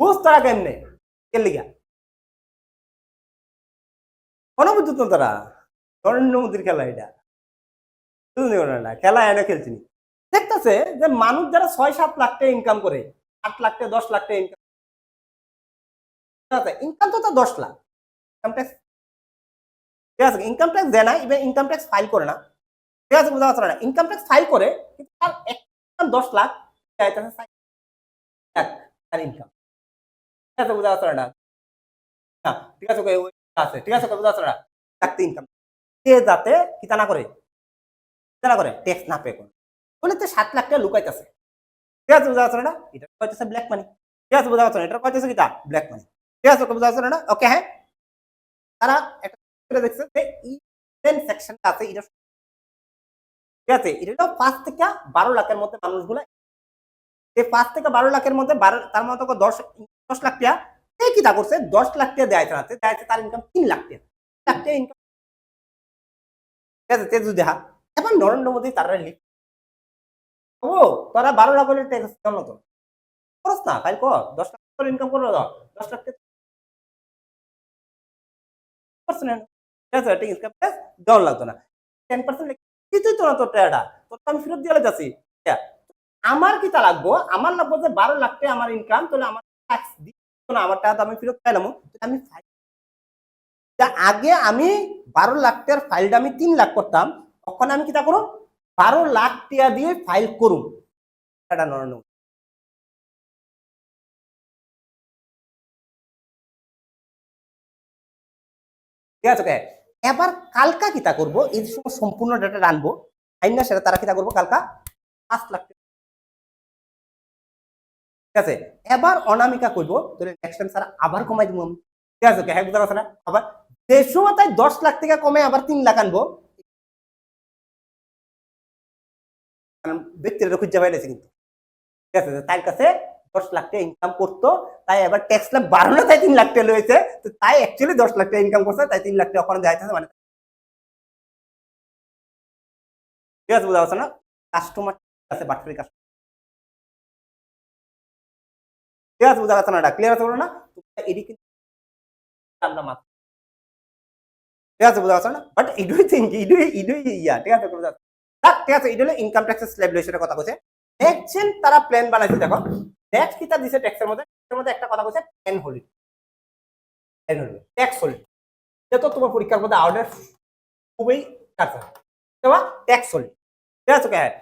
বুঝ তারা কেমনে কেলিগা কোনো বুঝুত না তারা, নরেন্দ্র মোদীর খেলা এটা, বুঝতে পারো না খেলা এনে খেলছিনি, দেখতেছে যে মানুষ যারা 6-7 লাখ টাকা ইনকাম করে, 8 লাখ টাকা 10 লাখ টাকা ইনকাম, ইনকাম তো তার 10 লাখ, ইনকাম ট্যাক্স, ঠিক আছে ইনকাম ট্যাক্স দেয় না, ইভেন ইনকাম ট্যাক্স ফাইল করে না, ঠিক আছে বুঝা যাচ্ছে না? ইনকাম ট্যাক্স ফাইল করে কিন্তু তার ইনকাম 10 লাখ, চাইতেছে 60 লাখ তার ইনকাম, ঠিক আছে বুঝা যাচ্ছে না? না ঠিক আছে ওই আছে, ঠিক আছে বুঝা যাচ্ছে না? চাকরি ইনকাম সে যাতে কিতা না করে, কিতা না করে ট্যাক্স না পে করে, বলে তো 7 লাখ টাকা লুকাইতেছে, ঠিক আছে বুঝা যাচ্ছে না? এটা কইতেছে ব্ল্যাক মানি, ঠিক আছে বুঝা যাচ্ছে না? এটা কইতেছে কিটা ব্ল্যাক মানি, ঠিক আছে বুঝা যাচ্ছে না? ওকে হ্যাঁ, তারা একটা করে দেখছে যে ইভেন সেকশনটা আছে এটা, ঠিক আছে এটা হলো 5 থেকে 12 লাখের মধ্যে মানুষগুলো, এই 5 থেকে 12 লাখের মধ্যে 12 তার মধ্যে 10 লাখ টাকা সে কিটা করছে, 10 লাখ টাকা দেয় চালাতে, দেয় তার ইনকাম 3 লাখ টাকা, লাখ টাকা ইনকাম, ঠিক আছে তেজু দেহা, এখন নরেন্দ্র মোদী তারা লিখ ও তোরা 12 লাখ হলে ট্যাক্স কেন তো খরচ না ফাইল কর, 10 লাখ করে ইনকাম করে দাও, 10 লাখ টাকা পার্সেন্ট, ঠিক আছে ঠিক ইনকাম ট্যাক্স দেওয়া লাগতো না, 10% কিছুই তো না তোর টাকাটা, তোর আমি ফেরত দিয়ে যাচ্ছি, আমার কি তা লাগবো, আমার লাগবো যে 12 লাখ টাকা আমার ইনকাম, তাহলে আমার ট্যাক্স দিত না, আমার টাকা আমি ফেরত পাইলাম, আমি আগে আমি 12 লাখ টাকার ফাইলটা আমি 3 লাখ করতাম, তখন আমি কিটা করুম 12 লাখ টাকা দিয়ে ফাইল করুম, এটা নরম, ঠিক আছে এবার কালকা কিতা করব, এই সময় সম্পূর্ণ ডাটা আনবো আইনা সেটা তারা কিতা করবো কালকা 5 লাখ টাকা, ঠিক আছে এবার অনামিকা করবো, তাহলে নেক্সট টাইম স্যার আবার কমাই দিব আমি, ঠিক আছে হ্যাঁ বুঝতে পারছ না? আবার যে সময় তাই 10 লাখ টাকা কমে আবার 3 লাখ আনবো, ব্যক্তিরা খুঁজে পাইলেছে কিন্তু, ঠিক আছে তার কাছে 10 লাখ টাকা ইনকাম করতো, তাই এবার ট্যাক্স লাভ বাড়ানো, তাই 3 লাখ টাকা লয়েছে, তো তাই অ্যাকচুয়ালি 10 লাখ টাকা ইনকাম করছে, তাই 3 লাখ টাকা ওখানে যাইতেছে, মানে ঠিক আছে বুঝা যাচ্ছে না? কাস্টমার আছে বাটফারি কাস্টমার, ঠিক আছে বুঝা যাচ্ছে না? এটা ক্লিয়ার আছে বলো না? এডি কিন্তু আমরা মাত্র, ঠিক আছে বুঝা যাচ্ছে না? বাট ইডুই থিঙ্ক ইডুই ইয়া, ঠিক আছে বুঝা যাচ্ছে, ঠিক আছে ইডুলে ইনকাম ট্যাক্সের স্ল্যাবলেশনের কথা কইছে, নেক্সট তারা প্ল্যান বানাইছে, দেখো নেক্সট কিটা দিছে ট্যাক্সের মধ্যে, এর মধ্যে একটা কথা কইছে plan holiday, plan holiday tax holiday, এটা তো তোমার পরীক্ষার মধ্যে আউটের খুবই কাছে, তোমার ট্যাক্স হলিডে, ঠিক আছে হ্যাঁ,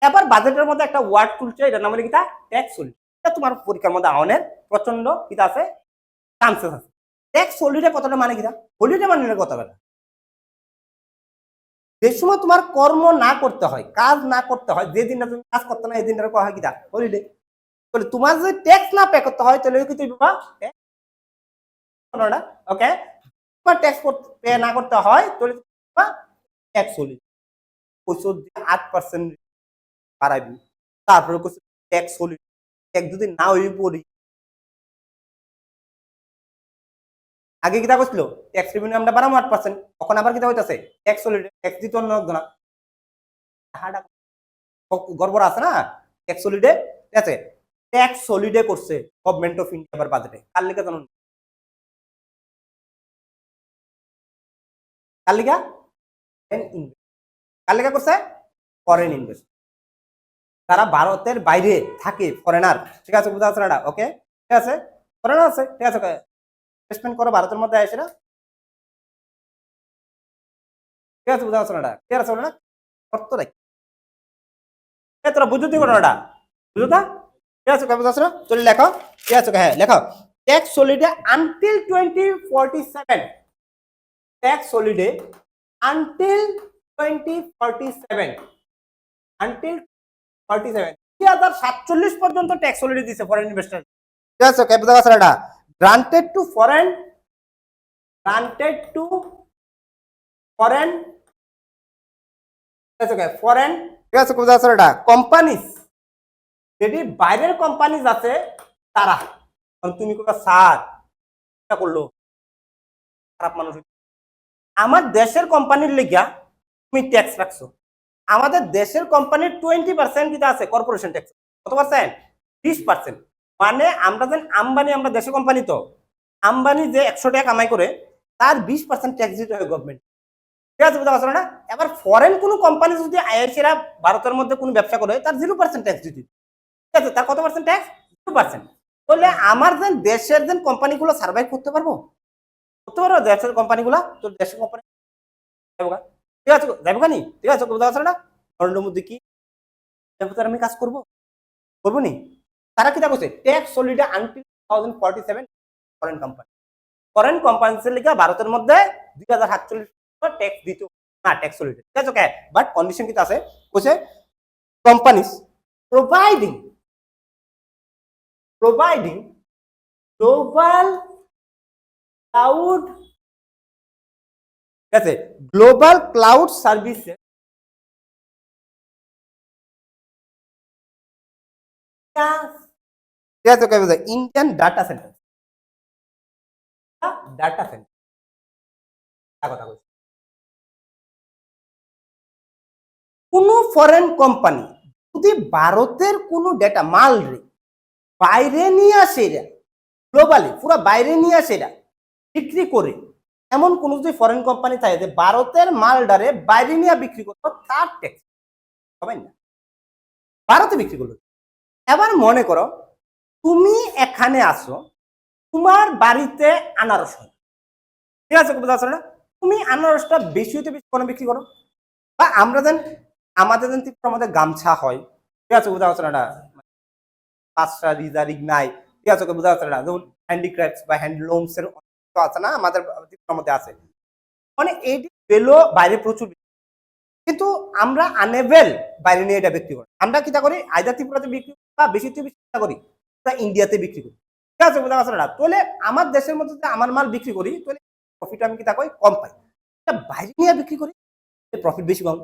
এবার বাজেটের মধ্যে একটা ওয়ার্ড তুলছে, এটার নাম হলো কিটা ট্যাক্স হলিডে, এটা তোমার পরীক্ষার মধ্যে আউনের প্রচন্ড কিটা আছে চান্সেস আছে, ট্যাক্স হলিডে কথাটা মানে কিটা, হলিডে মানে কথাটা যে সময় তোমার কর্ম না করতে হয়, কাজ না করতে হয়, যে দিনটা তুমি কাজ করতে না এই দিনটা করা হয় কিটা হলিডে, তাহলে তোমার যদি ট্যাক্স না পে করতে হয় তাহলে কি তুমি ওকে, তোমার ট্যাক্স পে না করতে হয় তাহলে ট্যাক্স হলিডে, 8% বাড়াইবি, তারপরে ট্যাক্স হলিডে, ট্যাক্স যদি না হই পড়ি, আগে কিটা করছিল ট্যাক্স রেভিনিউ আমরা বাড়াবো 8%, তখন আবার কিটা হইতাছে ট্যাক্স হলিডে, ট্যাক্স দিতে অন্য না গড়বড় আছে না ট্যাক্স হলিডে, ঠিক আছে ট্যাক্স হলিডে করছে গভর্নমেন্ট অফ ইন্ডিয়া আবার বাজেটে কার লিগা জানুন কার লিগা কার লিগা করছে ফরেন ইনভেস্ট তারা ভারতের বাইরে থাকে ফরেনার ঠিক আছে বুঝা আছে না ওকে ঠিক আছে ফরেনার আছে ঠিক আছে ইনভেস্টমেন্ট করে ভারতের মধ্যে আসে না ঠিক আছে বুঝা আছে না ক্লিয়ার আছে না শর্ত রাখি তোরা বুঝতে পারো না বুঝতা ঠিক আছে বুঝা আছে না চলে লেখো ঠিক আছে হ্যাঁ লেখো tax holiday until 2047 tax holiday until 2047 until 47 2047 পর্যন্ত ট্যাক্স হলিডে দিছে ফরেন ইনভেস্টর ঠিক আছে কে বুঝা আছে না গ্রান্টেড টু ফরেন ফরেন ঠিক আছে বুঝা আছে না কোম্পানিজ যদি বাইরের কোম্পানিজ আছে তারা তুমি কোথা স্যার এটা করলো খারাপ মানুষ আমার দেশের কোম্পানির লেগিয়া তুমি ট্যাক্স রাখছো আমাদের দেশের কোম্পানির 20% যেটা আছে কর্পোরেশন ট্যাক্স কত পার্সেন্ট 20% মানে আমরা যেন আম্বানি আমরা দেশের কোম্পানি তো আম্বানি যে 100 টাকা কামাই করে তার 20% ট্যাক্স দিতে হয় গভর্নমেন্ট ঠিক আছে বুঝতে পারছো না এবার ফরেন কোনো কোম্পানি যদি আইআইসিরা ভারতের মধ্যে কোনো ব্যবসা করে তার 0% ট্যাক্স দিতে ঠিক আছে তার কত পার্সেন্ট ট্যাক্স 2% তাহলে আমার যেন দেশের যেন কোম্পানিগুলো সার্ভাইভ করতে পারবো দেশের কোম্পানিগুলো তোর দেশের কোম্পানি ঠিক আছে যাবো কানি ঠিক আছে বুঝতে পারছো না নরেন্দ্র মোদী কি আমি কাজ করবো নি তারা কি করছে ট্যাক্স হলিডে আনটিল 2047 ফরেন কোম্পানির লিগে ভারতের মধ্যে 2047 ট্যাক্স দিত না ট্যাক্স হলিডে ঠিক আছে ওকে বাট কন্ডিশন কি আছে কইছে কোম্পানিজ providing global cloud कैसे ग्लोबल क्लाउड सर्विसेज कैसे क्या बोलते इंडियन डाटा सेंटर কথা বলছি কোন ফরেন কোম্পানি যদি ভারতের কোন ডেটা মাল রে বাইরে নিয়ে আসে গ্লোবালি পুরো বাইরে নিয়ে আসে বিক্রি করে এমন কোন যদি ফরেন কোম্পানি থাকে যে ভারতের মালডারে বাইরে নিয়ে বিক্রি করতো তার ট্যাক্স হবে না ভারতে বিক্রি করলো এবার মনে করো তুমি এখানে আসো তোমার বাড়িতে আনারস হয় ঠিক আছে বুঝতে পারছো না তুমি আনারসটা বেশি হতে বেশি কোনো বিক্রি করো বা আমরা যেন আমাদের যেন আমাদের গামছা হয় ঠিক আছে বুঝতে পারছো না পাঁচটা রিজারিক নাই ঠিক আছে বুঝতে পারছো না যেমন হ্যান্ডিক্রাফটস বা হ্যান্ডলুমস এর আছে না আমাদের মধ্যে আছে মানে এই বেলো বাইরে প্রচুর কিন্তু আমরা আনেবেল বাইরে নিয়ে এটা বিক্রি করি আমরা কিটা করি আইদার ত্রিপুরাতে বিক্রি বা বেশি চেষ্টা করি ইন্ডিয়াতে বিক্রি করি ঠিক আছে বুঝতে পারছো না তাহলে আমার দেশের মধ্যে যদি আমার মাল বিক্রি করি তাহলে প্রফিট আমি কিটা করি কম পাই বাইরে নিয়ে বিক্রি করি প্রফিট বেশি কম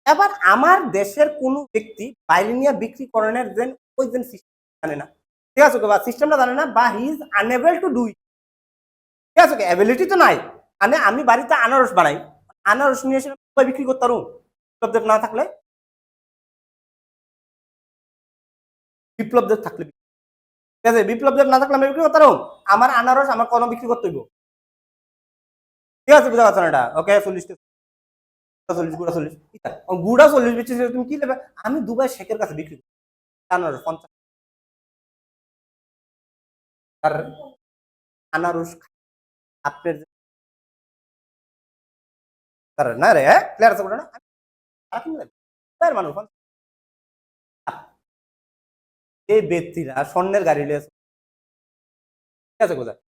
এবার আমার দেশের কোনো ব্যক্তি বাইরে নিয়ে বিক্রি করানোর যেন ওই যেন সিস্টেম জানে না ঠিক আছে বা সিস্টেমটা জানে না বা he is unable to do it ঠিক আছে অ্যাবিলিটি তো নাই মানে আমি বাড়িতে আনারস বানাই আনারস নিয়ে এসে বিক্রি করতে পারো বিপ্লব না থাকলে বিপ্লবদেব থাকলে ঠিক আছে বিপ্লবদেব না থাকলে আমি বিক্রি করতে পারো আমার আনারস আমার কোনো বিক্রি করতে হইব ঠিক আছে বুঝতে পারছো না এটা ওকে 40 গুড়া 40 বেচে তুমি কি নেবে আমি দুবাই শেখের কাছে বিক্রি করি আনারস 50 আর আনারস আপনার না রে ক্লিয়ার আছে না মানুষ এই ব্যক্তিরা স্বর্ণের গাড়ি ঠিক আছে কোথায়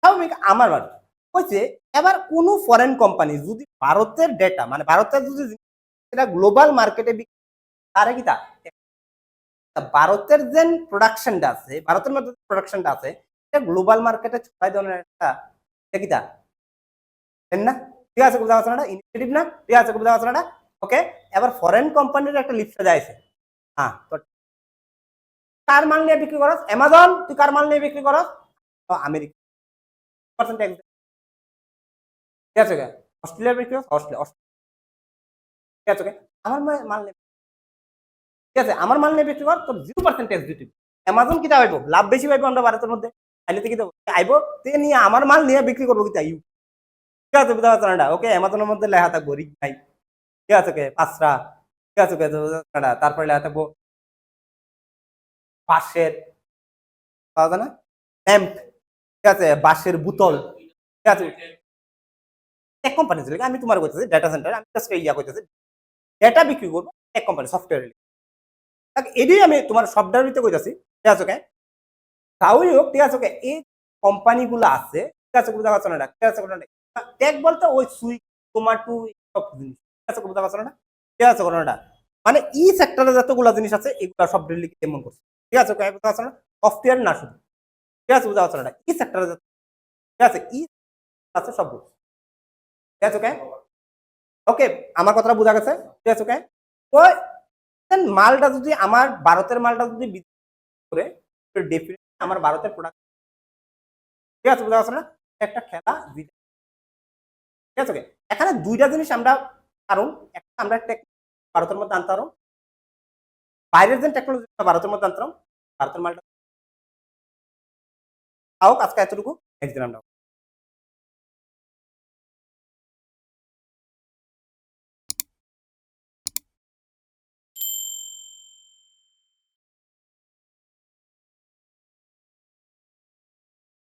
স্বাভাবিক আমার বাড়ি হয়েছে এবার কোন ফরেন কোম্পানি যদি ভারতের ডেটা মানে ভারতের যদি এটা গ্লোবাল মার্কেটে তারে কি তা ভারতের যে প্রোডাকশনটা আছে ভারতের মধ্যে প্রোডাকশনটা আছে এটা গ্লোবাল মার্কেটে ছড়াই দেওয়ার একটা কি তা না ঠিক আছে বুঝতে পারছো না ইনিশিয়েটিভ না ঠিক আছে বুঝতে পারছো না ওকে এবার ফরেন কোম্পানির একটা লিস্ট যাইছে হ্যাঁ তো কার মাল নিয়ে বিক্রি করস অ্যামাজন তুই কার মাল নিয়ে বিক্রি করস তো আমেরিকা পার্সেন্ট ট্যাক্স ঠিক আছে অস্ট্রেলিয়া বিক্রি করস অস্ট্রেলিয়া ঠিক আছে আমার মাল নিয়ে ঠিক আছে আমার মাল নিয়ে বিক্রি কর তোর 0% ট্যাক্স দিতে অ্যামাজন কিটা পাইব লাভ বেশি পাইব আমরা ভারতের মধ্যে আইলে কি দেবো আইব তে নিয়ে আমার মাল নিয়ে বিক্রি করবো কিতা ইউ ঠিক আছে বুঝতে পারছো না ওকে অ্যামাজনের মধ্যে লেখা থাকবো রিক নাই ঠিক আছে ওকে পাঁচরা ঠিক আছে ওকে তারপরে লেখা থাকবো বাঁশের পাওয়া যায় না ল্যাম্প ঠিক আছে বাঁশের বোতল ঠিক আছে এক কোম্পানি ছিল আমি তোমার কইতেছি ডাটা সেন্টার আমি জাস্ট ইয়া কইতেছি ডেটা বিক্রি করবো এক কোম্পানি সফটওয়্যার এটাই আমি তোমার সফটওয়্যার ভিতরে কইতেছি ঠিক আছে ওকে তাওই হোক ঠিক আছে ওকে এই কোম্পানিগুলো আছে ঠিক আছে বুঝতে পারছো না ঠিক আছে ট্যাগ বলতে ওই সুইট টমেটো সব জিনিস ঠিক আছে বুঝতে পারছো না ঠিক আছে ঘটনাটা মানে ই সেক্টরে যতগুলো জিনিস আছে এগুলো সব ডেলি এমন করছে ঠিক আছে ওকে বুঝতে পারছো না সফটওয়্যার না শুধু ঠিক আছে বুঝতে পারছো না ই সেক্টরে ঠিক আছে ই আছে সবগুলো ঠিক আছে ওকে ওকে আমার কথাটা বোঝা গেছে ঠিক আছে ওকে ওই মালটা যদি আমার ভারতের মালটা যদি বিক্রি করে ডেফিনেটলি আমার ভারতের প্রোডাক্ট ঠিক আছে বুঝতে পারছো না একটা খেলা ঠিক আছে ওকে এখানে দুইটা জিনিস আমরা কারণ একটা আমরা ভারতের মধ্যে আনতে পারো বাইরের যে টেকনোলজি ভারতের মধ্যে আনতে পারো ভারতের মালটা তাও আজকে এতটুকু নেক্সট দিন আমরা